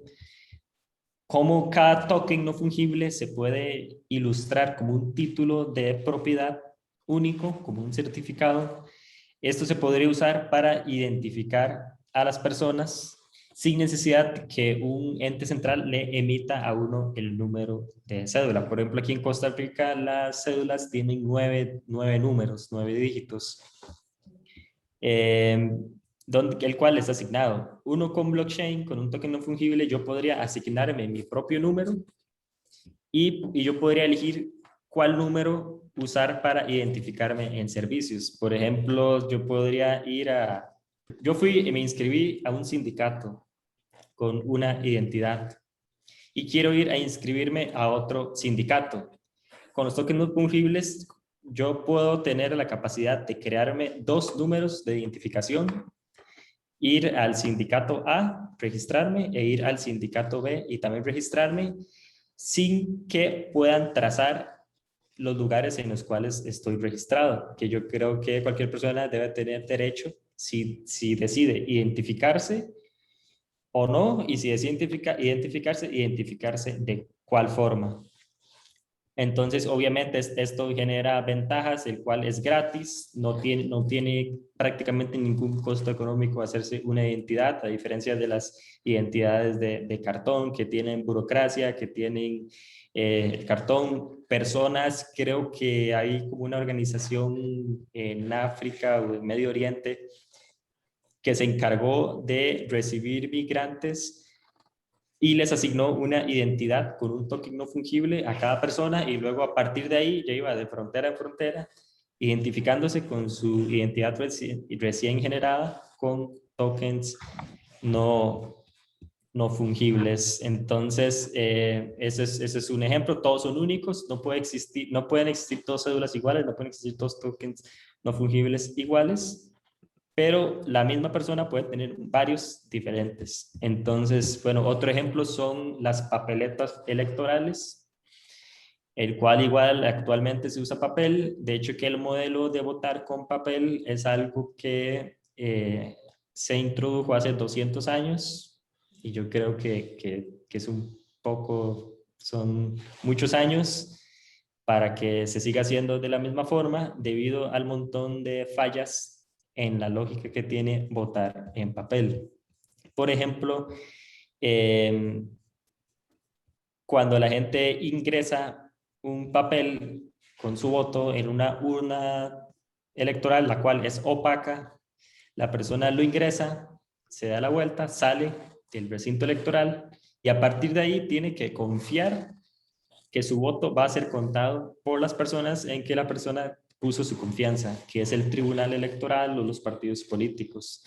cómo cada token no fungible se puede ilustrar como un título de propiedad único, como un certificado. Esto se podría usar para identificar a las personas sin necesidad que un ente central le emita a uno el número de cédula. Por ejemplo, aquí en Costa Rica las cédulas tienen nueve números, 9 dígitos, el cual es asignado. Uno con blockchain, con un token no fungible, yo podría asignarme mi propio número y yo podría elegir cuál número usar para identificarme en servicios. Por ejemplo, yo podría yo fui y me inscribí a un sindicato con una identidad y quiero ir a inscribirme a otro sindicato. Con los tokens no fungibles, yo puedo tener la capacidad de crearme 2 números de identificación, ir al sindicato A, registrarme, e ir al sindicato B y también registrarme, sin que puedan trazar los lugares en los cuales estoy registrado, que yo creo que cualquier persona debe tener derecho, si decide identificarse o no, y si decide identificarse de cuál forma. Entonces, obviamente, esto genera ventajas, el cual es gratis, no tiene prácticamente ningún costo económico hacerse una identidad, a diferencia de las identidades de cartón, que tienen burocracia, que tienen cartón. Personas, creo que hay como una organización en África o en Medio Oriente que se encargó de recibir migrantes y les asignó una identidad con un token no fungible a cada persona, y luego a partir de ahí ya iba de frontera en frontera identificándose con su identidad recién generada con tokens no fungibles. Entonces, ese es un ejemplo. Todos son únicos, no pueden existir dos cédulas iguales, no pueden existir dos tokens no fungibles iguales, pero la misma persona puede tener varios diferentes. Entonces, bueno, otro ejemplo son las papeletas electorales, el cual igual actualmente se usa papel. De hecho, que el modelo de votar con papel es algo que se introdujo hace 200 años, y yo creo que es son muchos años para que se siga haciendo de la misma forma, debido al montón de fallas en la lógica que tiene votar en papel. Por ejemplo, cuando la gente ingresa un papel con su voto en una urna electoral, la cual es opaca, la persona lo ingresa, se da la vuelta, sale del recinto electoral y a partir de ahí tiene que confiar que su voto va a ser contado por las personas en que la persona puso su confianza, que es el tribunal electoral o los partidos políticos.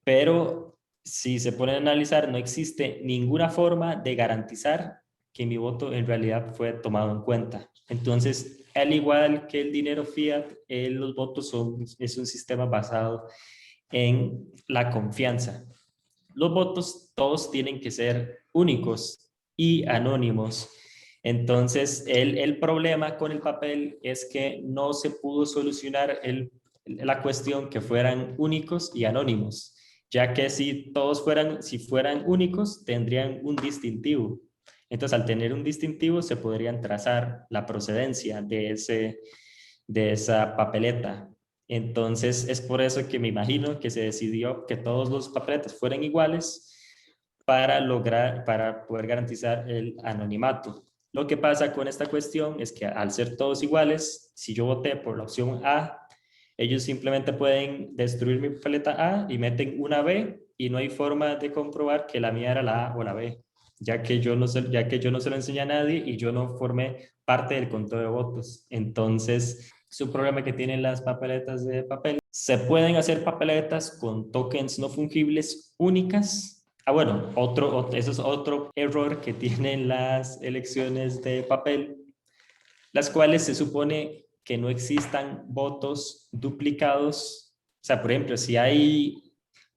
Pero si se pone a analizar, no existe ninguna forma de garantizar que mi voto en realidad fue tomado en cuenta. Entonces, al igual que el dinero fiat, los votos es un sistema basado en la confianza. Los votos todos tienen que ser únicos y anónimos. Entonces, el problema con el papel es que no se pudo solucionar la cuestión que fueran únicos y anónimos, ya que si fueran únicos, tendrían un distintivo. Entonces, al tener un distintivo, se podrían trazar la procedencia de esa papeleta. Entonces, es por eso que me imagino que se decidió que todos los papeletas fueran iguales para poder garantizar el anonimato. Lo que pasa con esta cuestión es que al ser todos iguales, si yo voté por la opción A, ellos simplemente pueden destruir mi papeleta A y meten una B, y no hay forma de comprobar que la mía era la A o la B, ya que yo no se lo enseñé a nadie y yo no formé parte del conteo de votos. Entonces, es un problema que tienen las papeletas de papel. Se pueden hacer papeletas con tokens no fungibles únicas. Bueno, eso es otro error que tienen las elecciones de papel, las cuales se supone que no existan votos duplicados. O sea, por ejemplo, si hay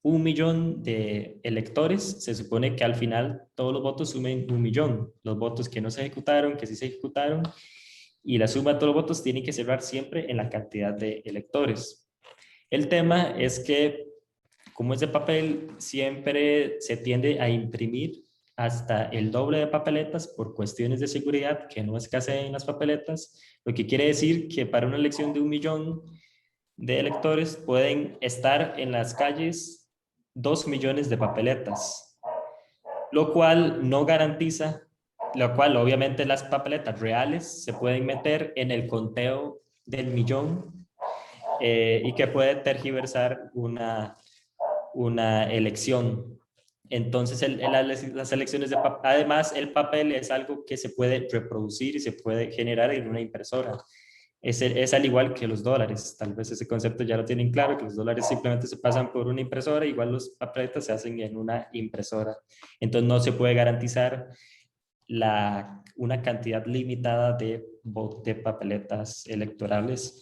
1.000.000 de electores, se supone que al final todos los votos sumen 1.000.000. Los votos que no se ejecutaron, que sí se ejecutaron, y la suma de todos los votos tiene que cerrar siempre en la cantidad de electores. El tema es que, como es de papel, siempre se tiende a imprimir hasta el doble de papeletas por cuestiones de seguridad, que no escaseen las papeletas, lo que quiere decir que para una elección de 1 millón de electores pueden estar en las calles 2 millones de papeletas, lo cual no garantiza, lo cual obviamente las papeletas reales se pueden meter en el conteo del millón y que puede tergiversar una elección. Entonces, las elecciones además, el papel es algo que se puede reproducir y se puede generar en una impresora. Es al igual que los dólares. Tal vez ese concepto ya lo tienen claro, que los dólares simplemente se pasan por una impresora, igual los papeletas se hacen en una impresora. Entonces, no se puede garantizar una cantidad limitada de papeletas electorales.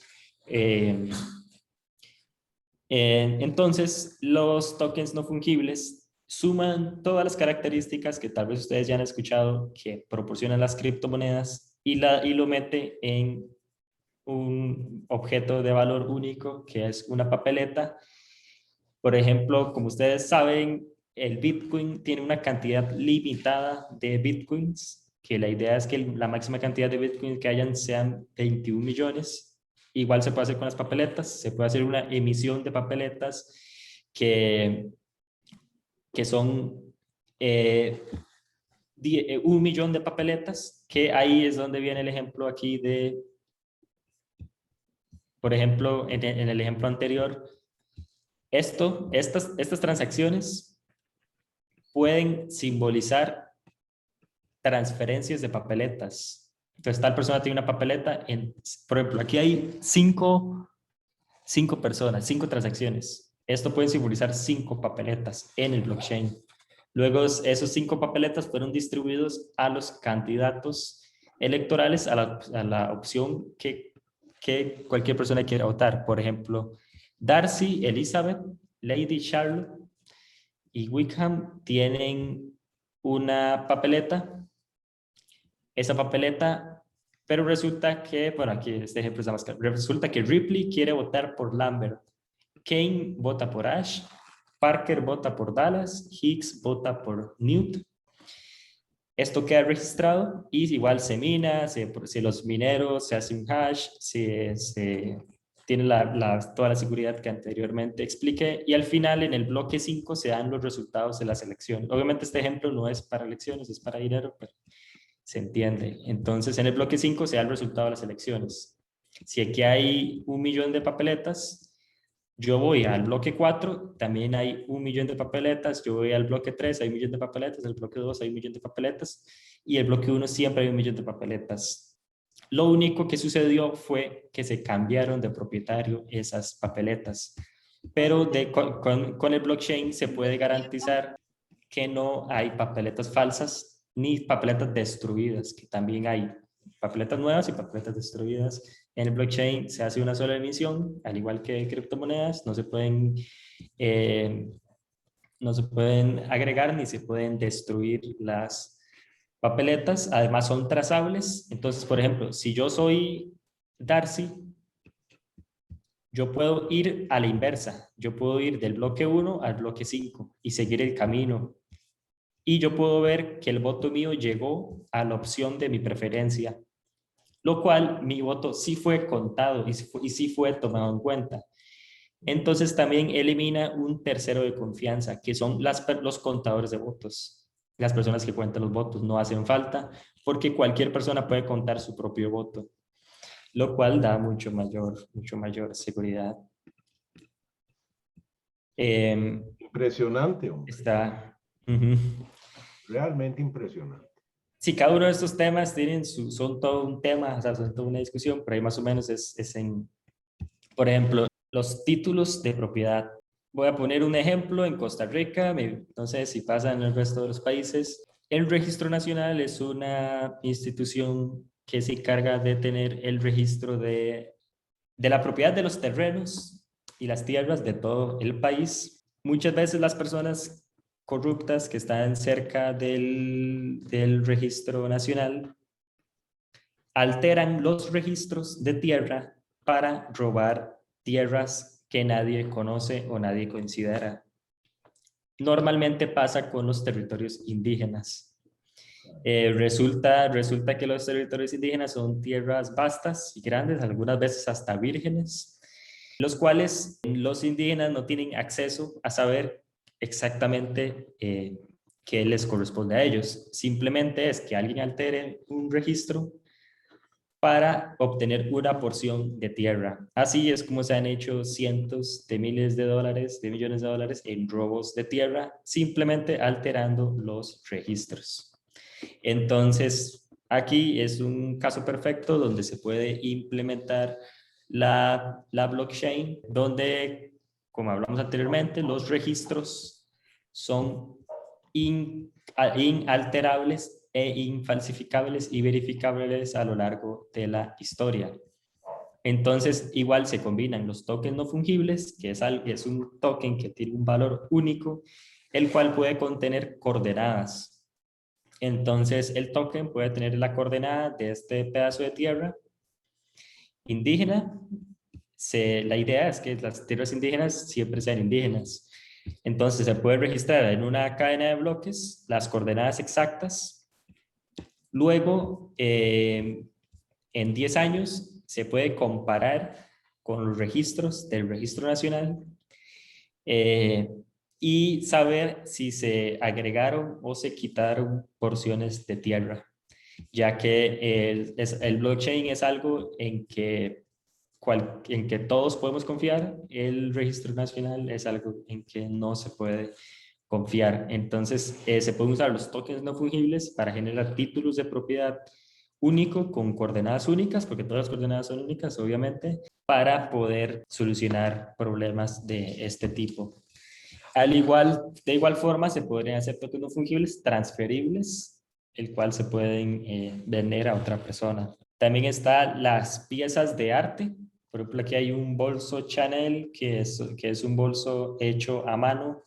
Entonces, los tokens no fungibles suman todas las características que tal vez ustedes ya han escuchado que proporcionan las criptomonedas y lo mete en un objeto de valor único que es una papeleta. Por ejemplo, como ustedes saben, el Bitcoin tiene una cantidad limitada de Bitcoins, que la idea es que la máxima cantidad de Bitcoins que hayan sean 21 millones. Igual se puede hacer con las papeletas, se puede hacer una emisión de papeletas que son 1 millón de papeletas, que ahí es donde viene el ejemplo aquí de, por ejemplo, en el ejemplo anterior, estas transacciones pueden simbolizar transferencias de papeletas. Entonces, tal persona tiene una papeleta, por ejemplo, aquí hay 5 personas, 5 transacciones. Esto puede simbolizar 5 papeletas en el blockchain. Luego, esos 5 papeletas fueron distribuidos a los candidatos electorales a la opción que cualquier persona quiera votar. Por ejemplo, Darcy, Elizabeth, Lady Charlotte y Wickham tienen una papeleta. Esa papeleta, pero resulta que, bueno, aquí este ejemplo está más claro. Resulta que Ripley quiere votar por Lambert, Kane vota por Ash, Parker vota por Dallas, Higgs vota por Newt. Esto queda registrado y igual se mina, si los mineros se hace un hash, se tiene toda la seguridad que anteriormente expliqué, y al final en el bloque 5 se dan los resultados de las elecciones. Obviamente este ejemplo no es para elecciones, es para dinero, pero se entiende. Entonces en el bloque 5 se da el resultado de las elecciones. Si aquí hay 1 millón de papeletas, yo voy al bloque 4, también hay 1 millón de papeletas. Yo voy al bloque 3, hay 1 millón de papeletas. El bloque 2 hay 1 millón de papeletas. Y el bloque 1 siempre hay 1 millón de papeletas. Lo único que sucedió fue que se cambiaron de propietario esas papeletas. Pero con el blockchain se puede garantizar que no hay papeletas falsas ni papeletas destruidas, que también hay papeletas nuevas y papeletas destruidas. En el blockchain se hace una sola emisión, al igual que criptomonedas, no se pueden agregar ni se pueden destruir las papeletas. Además son trazables. Entonces, por ejemplo, si yo soy Darcy, yo puedo ir a la inversa. Yo puedo ir del bloque 1 al bloque 5 y seguir el camino. Y yo puedo ver que el voto mío llegó a la opción de mi preferencia, lo cual mi voto sí fue contado y sí fue tomado en cuenta. Entonces también elimina un tercero de confianza, que son los contadores de votos. Las personas que cuentan los votos no hacen falta porque cualquier persona puede contar su propio voto, lo cual da mucho mayor seguridad. Impresionante, hombre. Está... Realmente impresionante. Sí, cada uno de estos temas son todo un tema, o sea, son toda una discusión, pero ahí más o menos es en, por ejemplo, los títulos de propiedad. Voy a poner un ejemplo en Costa Rica, no sé si pasa en el resto de los países. El Registro Nacional es una institución que se encarga de tener el registro de la propiedad de los terrenos y las tierras de todo el país. Muchas veces las personas corruptas que están cerca del registro nacional alteran los registros de tierra para robar tierras que nadie conoce o nadie considera. normalmente pasa con los territorios indígenas. Resulta que los territorios indígenas son tierras vastas y grandes, algunas veces hasta vírgenes, los cuales los indígenas no tienen acceso a saber exactamente qué les corresponde a ellos. Simplemente es que alguien altere un registro para obtener una porción de tierra. Así es como se han hecho cientos de miles de dólares, de millones de dólares en robos de tierra, simplemente alterando los registros. Entonces, aquí es un caso perfecto donde se puede implementar la blockchain, donde, como hablamos anteriormente, los registros son inalterables e infalsificables y verificables a lo largo de la historia. Entonces, igual se combinan los tokens no fungibles, que es un token que tiene un valor único, el cual puede contener coordenadas. Entonces, el token puede tener la coordenada de este pedazo de tierra indígena. La idea es que las tierras indígenas siempre sean indígenas. Entonces, se puede registrar en una cadena de bloques las coordenadas exactas. Luego, en 10 años, se puede comparar con los registros del Registro Nacional y saber si se agregaron o se quitaron porciones de tierra, ya que el blockchain es algo en que todos podemos confiar. El Registro Nacional es algo en que no se puede confiar. Entonces, se pueden usar los tokens no fungibles para generar títulos de propiedad único con coordenadas únicas, porque todas las coordenadas son únicas, obviamente, para poder solucionar problemas de este tipo. De igual forma, se podrían hacer tokens no fungibles transferibles, el cual se pueden vender a otra persona. También están las piezas de arte. Por ejemplo, aquí hay un bolso Chanel, que es un bolso hecho a mano.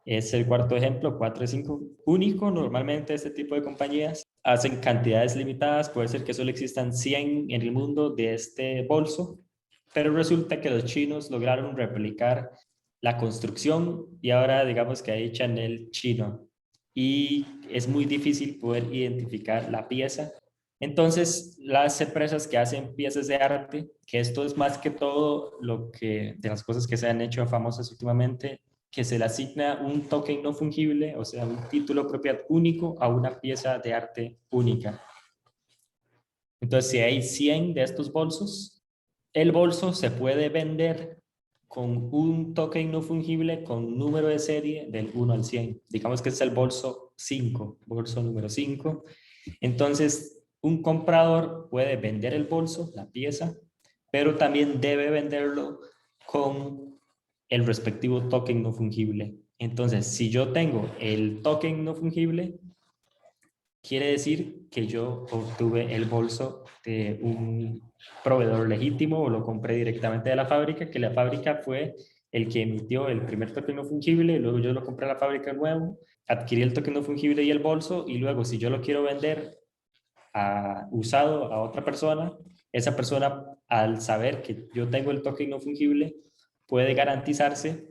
Es el cuarto ejemplo, 4 de 5. Único, normalmente este tipo de compañías hacen cantidades limitadas, puede ser que solo existan 100 en el mundo de este bolso, pero resulta que los chinos lograron replicar la construcción y ahora digamos que hay Chanel chino y es muy difícil poder identificar la pieza. Entonces, las empresas que hacen piezas de arte, que esto es más que todo de las cosas que se han hecho famosas últimamente, que se le asigna un token no fungible, o sea, un título de propiedad único a una pieza de arte única. Entonces, si hay 100 de estos bolsos, el bolso se puede vender con un token no fungible con número de serie del 1 al 100. Digamos que es el bolso 5, bolso número 5. Entonces, un comprador puede vender el bolso, la pieza, pero también debe venderlo con el respectivo token no fungible. Entonces, si yo tengo el token no fungible, quiere decir que yo obtuve el bolso de un proveedor legítimo o lo compré directamente de la fábrica, que la fábrica fue el que emitió el primer token no fungible, luego yo lo compré a la fábrica nuevo, adquirí el token no fungible y el bolso, y luego si yo lo quiero vender usado a otra persona, esa persona, al saber que yo tengo el token no fungible, puede garantizarse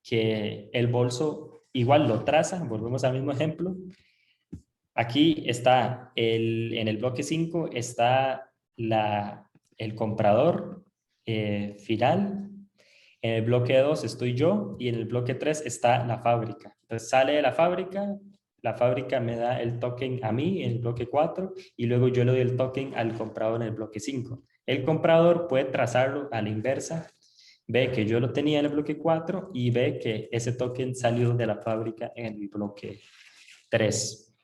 que el bolso igual lo traza. Volvemos al mismo ejemplo. Aquí está, en el bloque 5 está el comprador final. En el bloque 2 estoy yo y en el bloque 3 está la fábrica. Entonces sale de la fábrica me da el token a mí en el bloque 4 y luego yo le doy el token al comprador en el bloque 5. El comprador puede trazarlo a la inversa, ve que yo lo tenía en el bloque 4 y ve que ese token salió de la fábrica en el bloque 3.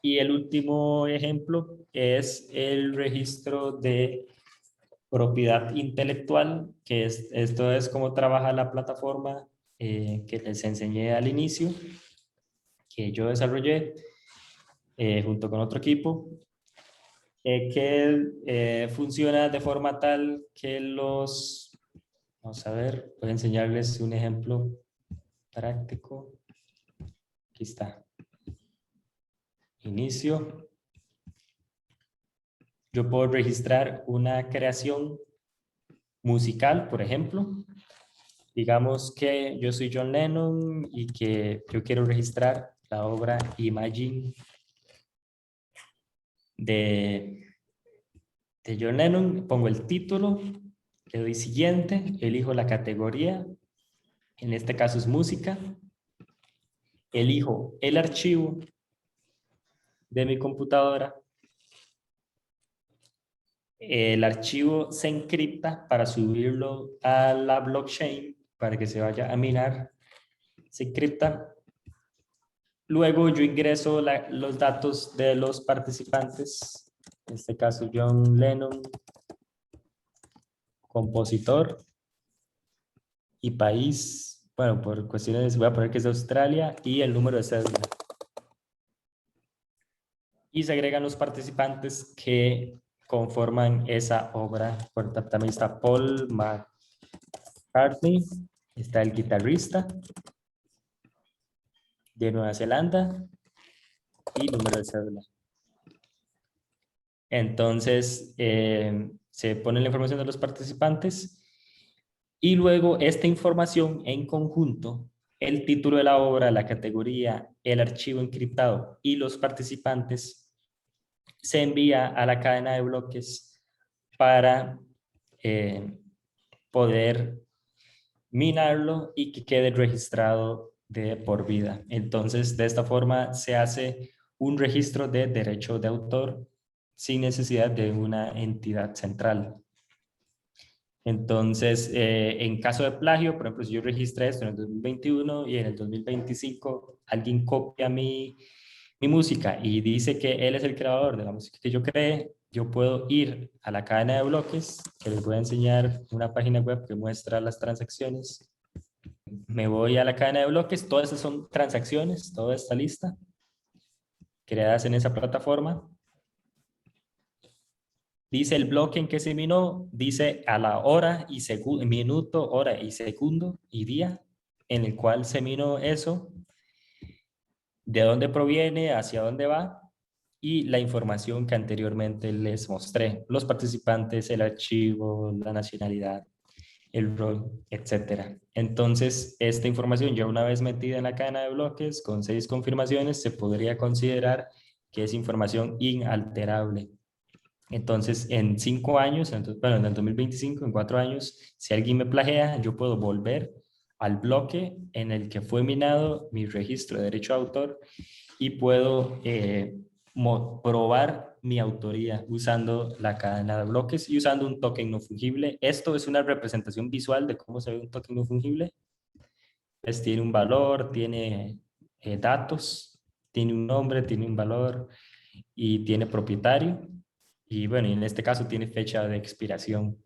Y el último ejemplo es el registro de propiedad intelectual, que esto es cómo trabaja la plataforma que les enseñé al inicio, que yo desarrollé junto con otro equipo, que funciona de forma tal que vamos a ver, voy a enseñarles un ejemplo práctico. Aquí está. Inicio. Yo puedo registrar una creación musical, por ejemplo, digamos que yo soy John Lennon y que yo quiero registrar la obra Imagine de John Lennon. Pongo el título, le doy siguiente, elijo la categoría, en este caso es música, elijo el archivo de mi computadora. El archivo se encripta para subirlo a la blockchain para que se vaya a minar. Se encripta. Luego yo ingreso los datos de los participantes. En este caso John Lennon, compositor y país. Bueno, por cuestiones voy a poner que es de Australia y el número de cédula. Y se agregan los participantes que conforman esa obra. También está Paul McCartney, está el guitarrista de Nueva Zelanda y número de cédula. Entonces, se pone la información de los participantes y luego esta información en conjunto, el título de la obra, la categoría, el archivo encriptado y los participantes, se envía a la cadena de bloques para poder minarlo y que quede registrado de por vida. Entonces, de esta forma se hace un registro de derecho de autor sin necesidad de una entidad central. Entonces, en caso de plagio, por ejemplo, si yo registré esto en el 2021 y en el 2025 alguien copia mi música y dice que él es el creador de la música que yo creé, yo puedo ir a la cadena de bloques, que les voy a enseñar una página web que muestra las transacciones. Me voy a la cadena de bloques, todas esas son transacciones, toda esta lista creadas en esa plataforma. Dice el bloque en que se minó, dice a la hora y minuto, hora y segundo y día en el cual se minó eso, de dónde proviene, hacia dónde va y la información que anteriormente les mostré, los participantes, el archivo, la nacionalidad, el rol, etcétera. Entonces, esta información ya una vez metida en la cadena de bloques con 6 confirmaciones se podría considerar que es información inalterable. Entonces, en 5 años, bueno, en el 2025, en 4 años, si alguien me plagia, yo puedo volver al bloque en el que fue minado mi registro de derecho de autor y puedo probar mi autoría usando la cadena de bloques y usando un token no fungible. Esto es una representación visual de cómo se ve un token no fungible. Pues tiene un valor, tiene datos, tiene un nombre, tiene un valor y tiene propietario. Y bueno, en este caso tiene fecha de expiración.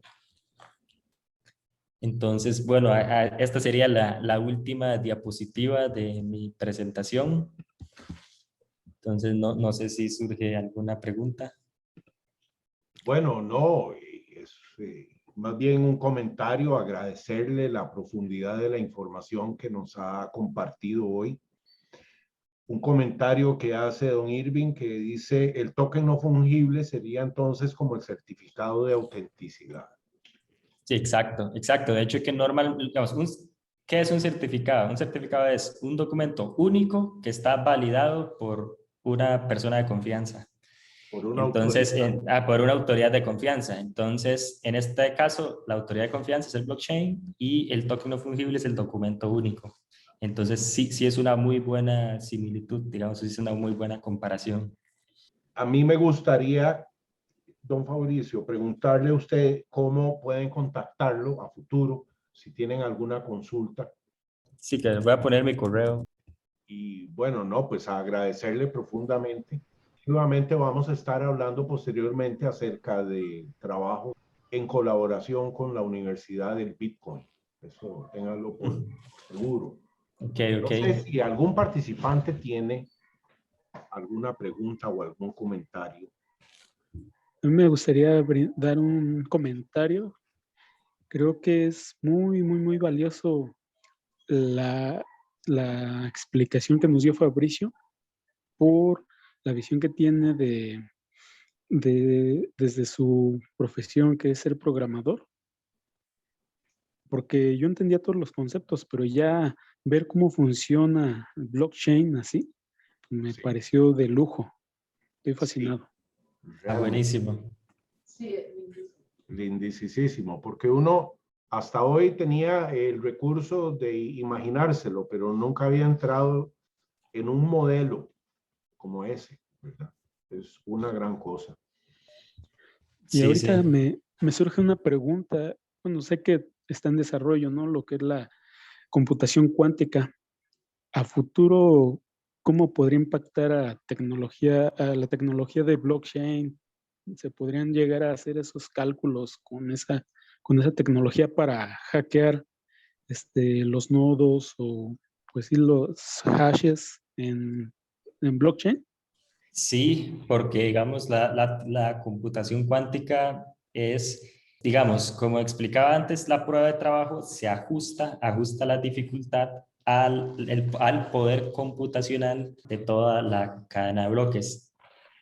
Entonces, bueno, esta sería la última diapositiva de mi presentación. Entonces, no sé si surge alguna pregunta. Bueno, no, es más bien un comentario, agradecerle la profundidad de la información que nos ha compartido hoy. Un comentario que hace don Irving que dice, el token no fungible sería entonces como el certificado de autenticidad. Sí, exacto, exacto. De hecho, que digamos, ¿qué es un certificado? Un certificado es un documento único que está validado por una persona de confianza. Por una Entonces, autoridad. por una autoridad de confianza. Entonces, en este caso, la autoridad de confianza es el blockchain y el token no fungible es el documento único. Entonces, sí es una muy buena similitud, digamos, es una muy buena comparación. A mí me gustaría, don Fabricio, preguntarle a usted cómo pueden contactarlo a futuro, si tienen alguna consulta. Sí, que les voy a poner mi correo. Y bueno, no, pues agradecerle profundamente. Nuevamente vamos a estar hablando posteriormente acerca de trabajo en colaboración con la Universidad del Bitcoin. Eso ténganlo por seguro. Ok. No sé si algún participante tiene alguna pregunta o algún comentario. A mí me gustaría dar un comentario. Creo que es muy valioso la explicación que nos dio Fabricio por la visión que tiene desde su profesión, que es ser programador. porque yo entendía todos los conceptos, pero ya ver cómo funciona el blockchain así, me Sí, pareció de lujo. Estoy sí, fascinado. realmente Buenísimo. Sí, es lindísimo. lindisísimo, porque uno hasta hoy tenía el recurso de imaginárselo, pero nunca había entrado en un modelo como ese, ¿verdad? Es una gran cosa. Y Sí, ahorita sí. me surge una pregunta, bueno, sé que está en desarrollo, ¿no? Lo que es la computación cuántica. A futuro, ¿cómo podría impactar a la tecnología de blockchain? ¿Se podrían llegar a hacer esos cálculos con esa tecnología para hackear los nodos o pues sí los hashes en blockchain? Sí, porque digamos la computación cuántica es, digamos, como explicaba antes, la prueba de trabajo se ajusta la dificultad al poder computacional de toda la cadena de bloques.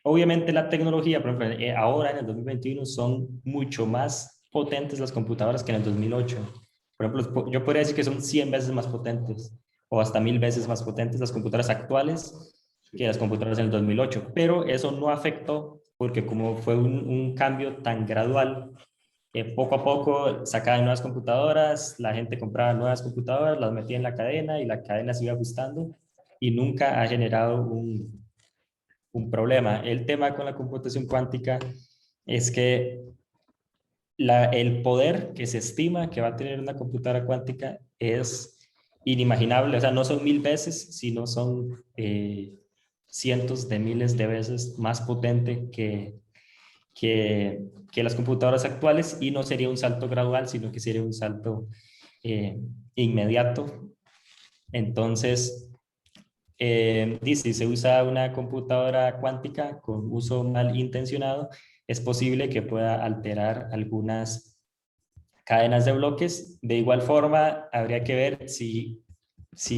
Obviamente la tecnología, por ejemplo, ahora en el 2021 son mucho más potentes las computadoras que en el 2008. Por ejemplo, yo podría decir que son 100 veces más potentes o hasta 1000 veces más potentes las computadoras actuales que Sí, las computadoras en el 2008, pero eso no afectó porque como fue un cambio tan gradual, poco a poco sacaban nuevas computadoras, la gente compraba nuevas computadoras, las metía en la cadena y la cadena se iba ajustando y nunca ha generado un problema. El tema con la computación cuántica es que el poder que se estima que va a tener una computadora cuántica es inimaginable, o sea, no son 1000 veces, sino son cientos de miles de veces más potente que las computadoras actuales y no sería un salto gradual, sino que sería un salto eh, inmediato. Entonces, si se usa una computadora cuántica con uso mal intencionado, es posible que pueda alterar algunas cadenas de bloques. De igual forma, habría que ver si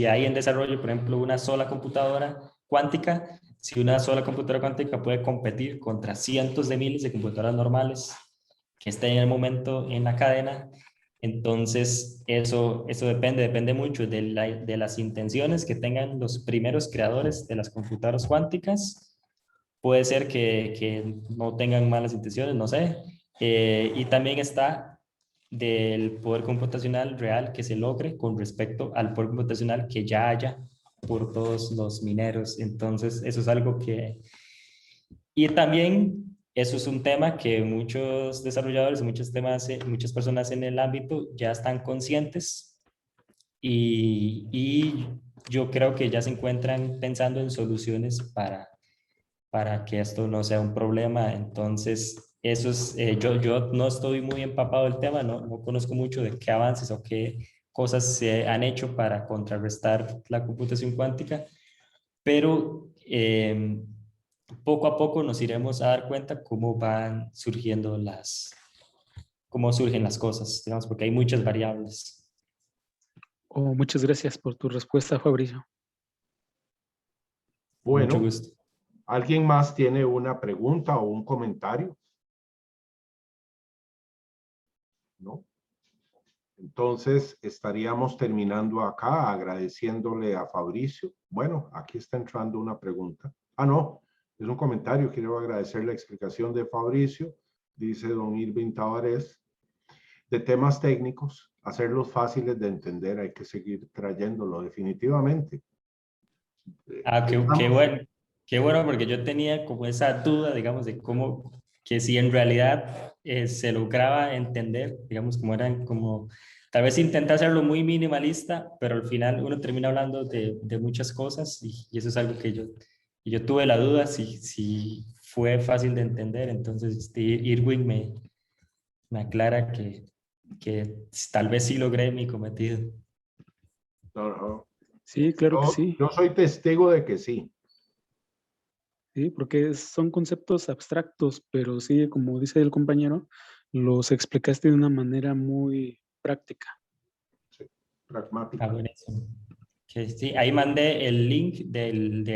hay en desarrollo, por ejemplo, una sola computadora cuántica, si una sola computadora cuántica puede competir contra cientos de miles de computadoras normales que estén en el momento en la cadena. Entonces, eso depende mucho de las intenciones que tengan los primeros creadores de las computadoras cuánticas. Puede ser que no tengan malas intenciones, no sé. Y también está del poder computacional real que se logre con respecto al poder computacional que ya haya por todos los mineros. Entonces, eso es algo que... Y también eso es un tema que muchos desarrolladores, muchas personas en el ámbito ya están conscientes y yo creo que ya se encuentran pensando en soluciones para que esto no sea un problema. Entonces, eso es, yo no estoy muy empapado del tema, no conozco mucho de qué avances o qué cosas se han hecho para contrarrestar la computación cuántica, pero poco a poco nos iremos a dar cuenta cómo van surgiendo cómo surgen las cosas, digamos, porque hay muchas variables. Oh, muchas gracias por tu respuesta, Fabricio. Mucho bueno, gusto. ¿alguien más tiene una pregunta o un comentario? ¿No? Entonces, estaríamos terminando acá agradeciéndole a Fabricio. Bueno, aquí está entrando una pregunta. Ah, no, es un comentario. Quiero agradecer la explicación de Fabricio. Dice don Irving Tavares, de temas técnicos, hacerlos fáciles de entender, hay que seguir trayéndolo definitivamente. Ah, Estamos, qué bueno, porque yo tenía como esa duda, digamos, de cómo, que si en realidad se lograba entender, digamos, como eran como, tal vez intenté hacerlo muy minimalista, pero al final uno termina hablando de muchas cosas y eso es algo que yo tuve la duda si fue fácil de entender, entonces Irwin me aclara que tal vez sí logré mi cometido. no, no, Sí, claro que sí. yo soy testigo de que sí. Sí, porque son conceptos abstractos, pero sí, como dice el compañero, los explicaste de una manera muy práctica. Sí, pragmático. Ah, buenísimo. Que sí, ahí mandé el link de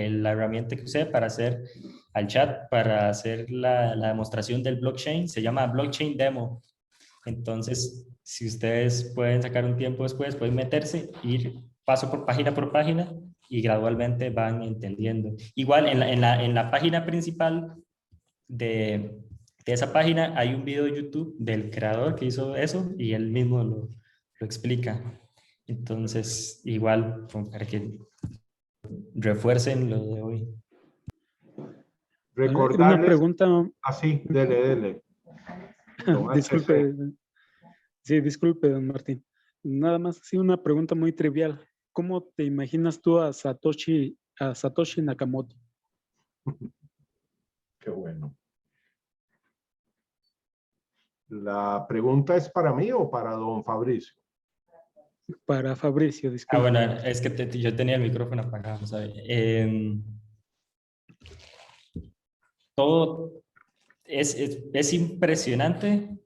la herramienta que usé para hacer al chat, para hacer la demostración del blockchain. Se llama Blockchain Demo. Entonces, si ustedes pueden sacar un tiempo después, pueden meterse, ir paso por página y gradualmente van entendiendo. Igual en la página principal de esa página hay un video de YouTube del creador que hizo eso y él mismo lo explica. Entonces, igual, como para que refuercen lo de hoy. Una Recordarles, pregunta, así, dele. Don disculpe, sí, disculpe, don Martín. Nada más, sí, una pregunta muy trivial. ¿Cómo te imaginas tú a Satoshi Nakamoto? Qué bueno. ¿La pregunta es para mí o para don Fabricio? Para Fabricio, Ah, disculpe. bueno, es que yo tenía el micrófono apagado, ¿sabes? Todo es impresionante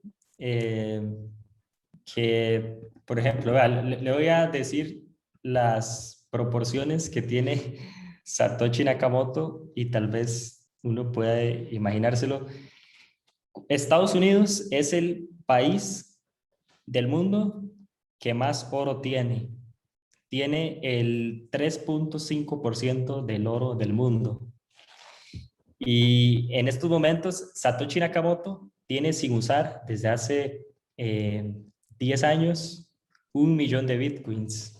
que, por ejemplo, vea, le voy a decir las proporciones que tiene Satoshi Nakamoto y tal vez uno pueda imaginárselo. Estados Unidos es el país del mundo que más oro tiene. Tiene el 3.5% del oro del mundo. Y en estos momentos, Satoshi Nakamoto tiene sin usar desde hace 10 años 1 millón de bitcoins.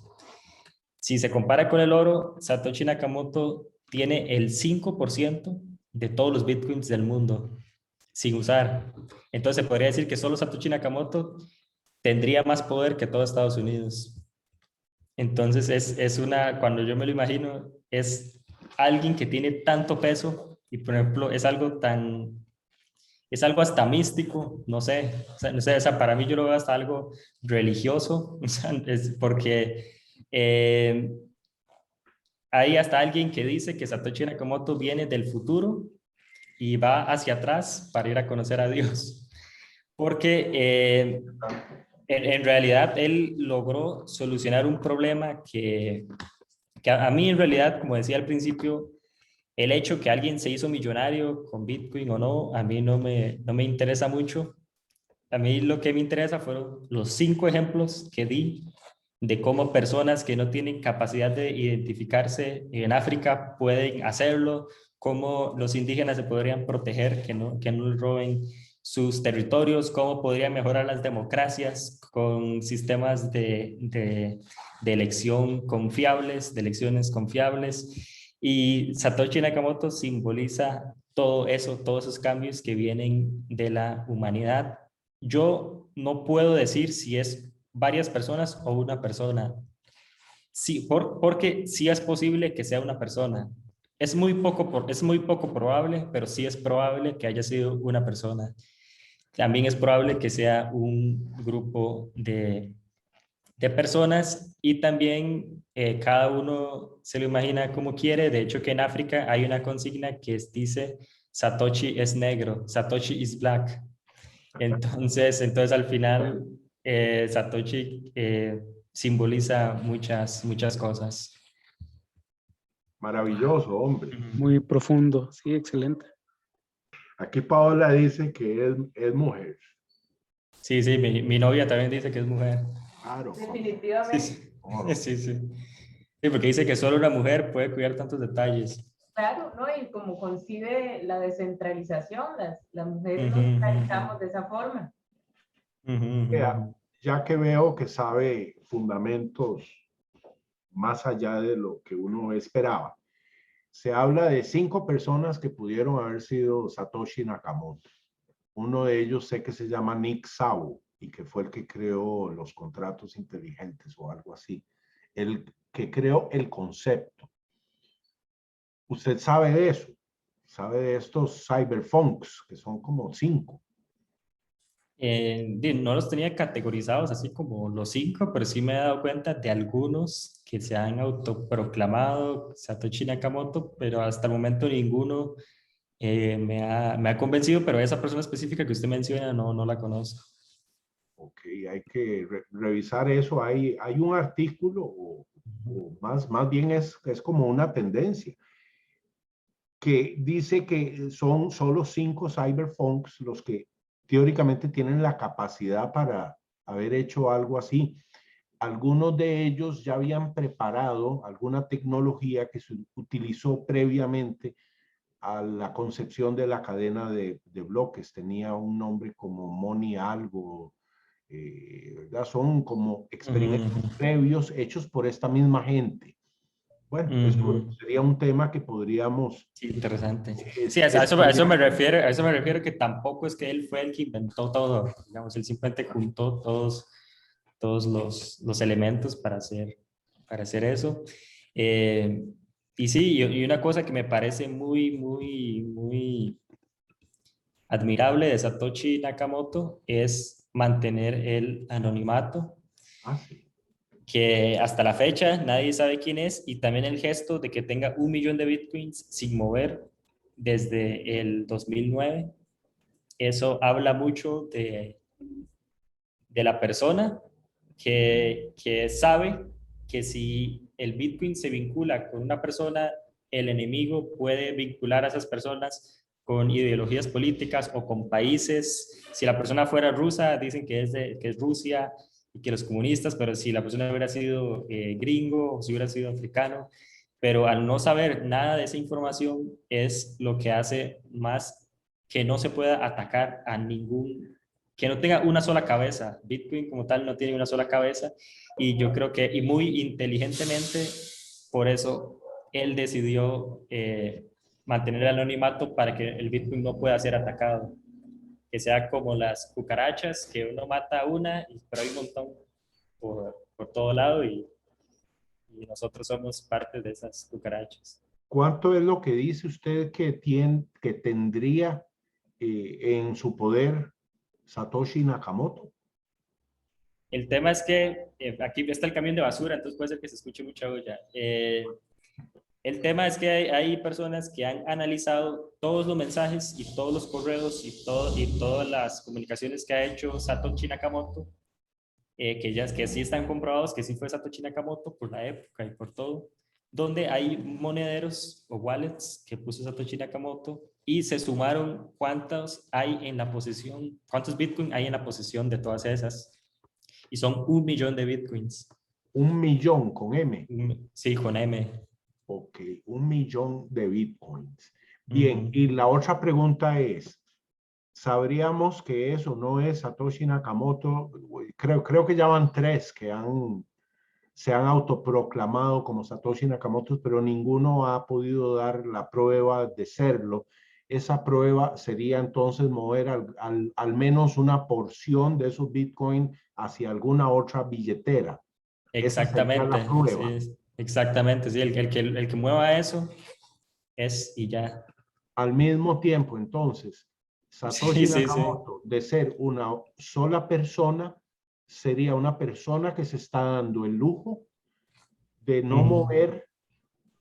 Si se compara con el oro, Satoshi Nakamoto tiene el 5% de todos los bitcoins del mundo sin usar. Entonces podría decir que solo Satoshi Nakamoto tendría más poder que todo Estados Unidos. Entonces cuando yo me lo imagino, es alguien que tiene tanto peso y por ejemplo es algo hasta místico, no sé, no sé, o sea, para mí yo lo veo hasta algo religioso, o sea, es porque hay hasta alguien que dice que Satoshi Nakamoto viene del futuro y va hacia atrás para ir a conocer a Dios, porque en realidad él logró solucionar un problema que a mí en realidad, como decía al principio, el hecho que alguien se hizo millonario con Bitcoin o no, a mí no me interesa mucho. A mí lo que me interesa fueron los 5 ejemplos que di de cómo personas que no tienen capacidad de identificarse en África pueden hacerlo, cómo los indígenas se podrían proteger, que no les roben sus territorios, cómo podrían mejorar las democracias con sistemas de elección confiables, de elecciones confiables. Y Satoshi Nakamoto simboliza todo eso, todos esos cambios que vienen de la humanidad. Yo no puedo decir si es varias personas o una persona. Sí, porque sí es posible que sea una persona. Es muy poco probable, pero sí es probable que haya sido una persona. También es probable que sea un grupo de personas y también cada uno se lo imagina como quiere. De hecho, que en África hay una consigna que dice Satoshi es negro, Satoshi is black. Entonces al final, Satoshi simboliza muchas cosas. Maravilloso, hombre. Muy profundo, sí, excelente. Aquí Paola dice que es mujer. Sí, mi novia también dice que es mujer. Claro. Sí, Definitivamente. sí. Sí, porque dice que solo una mujer puede cuidar tantos detalles. Claro, ¿no? Y como concibe la descentralización, las mujeres nos organizamos de esa forma. Ya que veo que sabe fundamentos más allá de lo que uno esperaba. Se habla de 5 personas que pudieron haber sido Satoshi Nakamoto. Uno de ellos sé que se llama Nick Szabo y que fue el que creó los contratos inteligentes o algo así. El que creó el concepto. Usted sabe de eso. Sabe de estos cyberpunks, que son como 5. No los tenía categorizados así como los 5, pero sí me he dado cuenta de algunos que se han autoproclamado Satoshi Nakamoto, pero hasta el momento ninguno me ha convencido, pero esa persona específica que usted menciona no la conozco. Ok, hay que revisar eso. Hay un artículo, o más bien es como una tendencia, que dice que son solo 5 cyberpunks los que teóricamente tienen la capacidad para haber hecho algo así. Algunos de ellos ya habían preparado alguna tecnología que se utilizó previamente a la concepción de la cadena de bloques. Tenía un nombre como Money algo, ¿verdad? Son como experimentos previos hechos por esta misma gente. Bueno, eso sería un tema que podríamos... Sí, interesante. Sí, a eso me refiero que tampoco es que él fue el que inventó todo, digamos, él simplemente juntó todos los elementos para hacer eso. Y sí, y una cosa que me parece muy admirable de Satoshi Nakamoto es mantener el anonimato, Sí. que hasta la fecha nadie sabe quién es, y también el gesto de que tenga 1 millón de bitcoins sin mover desde el 2009. Eso habla mucho de la persona que sabe que si el bitcoin se vincula con una persona, el enemigo puede vincular a esas personas con ideologías políticas o con países. Si la persona fuera rusa, dicen que es Rusia y que los comunistas, pero si la persona hubiera sido gringo o si hubiera sido africano, pero al no saber nada de esa información es lo que hace más que no se pueda atacar a que no tenga una sola cabeza. Bitcoin como tal no tiene una sola cabeza, y yo creo que, y muy inteligentemente, por eso él decidió mantener el anonimato para que el Bitcoin no pueda ser atacado. Que sea como las cucarachas, que uno mata una, pero hay un montón por todo lado, y nosotros somos parte de esas cucarachas. ¿Cuánto es lo que dice usted que tendría en su poder Satoshi Nakamoto? El tema es que aquí está el camión de basura, entonces puede ser que se escuche mucha olla. El tema es que hay personas que han analizado todos los mensajes y todos los correos y todas las comunicaciones que ha hecho Satoshi Nakamoto, que sí están comprobados que sí fue Satoshi Nakamoto por la época y por todo, donde hay monederos o wallets que puso Satoshi Nakamoto, y se sumaron cuántos Bitcoin hay en la posesión de todas esas, y son 1 millón de Bitcoins. 1 millón con M. Sí, con M. Ok, 1 millón de Bitcoins. Bien, y la otra pregunta es, ¿sabríamos que eso no es Satoshi Nakamoto? Creo que ya van 3 que se han autoproclamado como Satoshi Nakamoto, pero ninguno ha podido dar la prueba de serlo. Esa prueba sería entonces mover al menos una porción de esos Bitcoin hacia alguna otra billetera. Exactamente. Esa sería la prueba. Sí, exactamente, sí, el que mueva eso y ya. Al mismo tiempo, entonces, Satoshi Sí. Nakamoto, de ser una sola persona, sería una persona que se está dando el lujo de no mover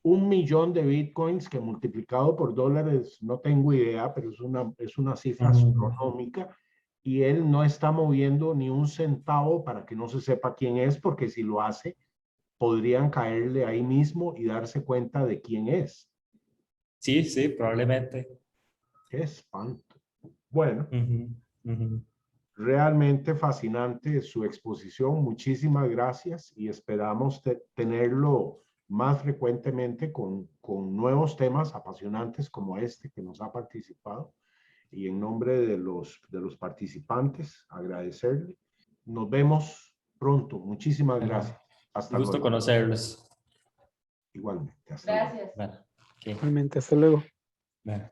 1 millón de Bitcoins, que multiplicado por dólares, no tengo idea, pero es una cifra astronómica, y él no está moviendo ni un centavo para que no se sepa quién es, porque si lo hace, podrían caerle ahí mismo y darse cuenta de quién es. Sí, probablemente. Qué espanto. Bueno, realmente fascinante su exposición. Muchísimas gracias y esperamos tenerlo más frecuentemente con nuevos temas apasionantes como este que nos ha participado. Y en nombre de los participantes, agradecerle. Nos vemos pronto. Muchísimas gracias. Hasta luego. Gusto conocerlos. Igualmente. Gracias. Bueno, okay. Igualmente, hasta luego. Bueno.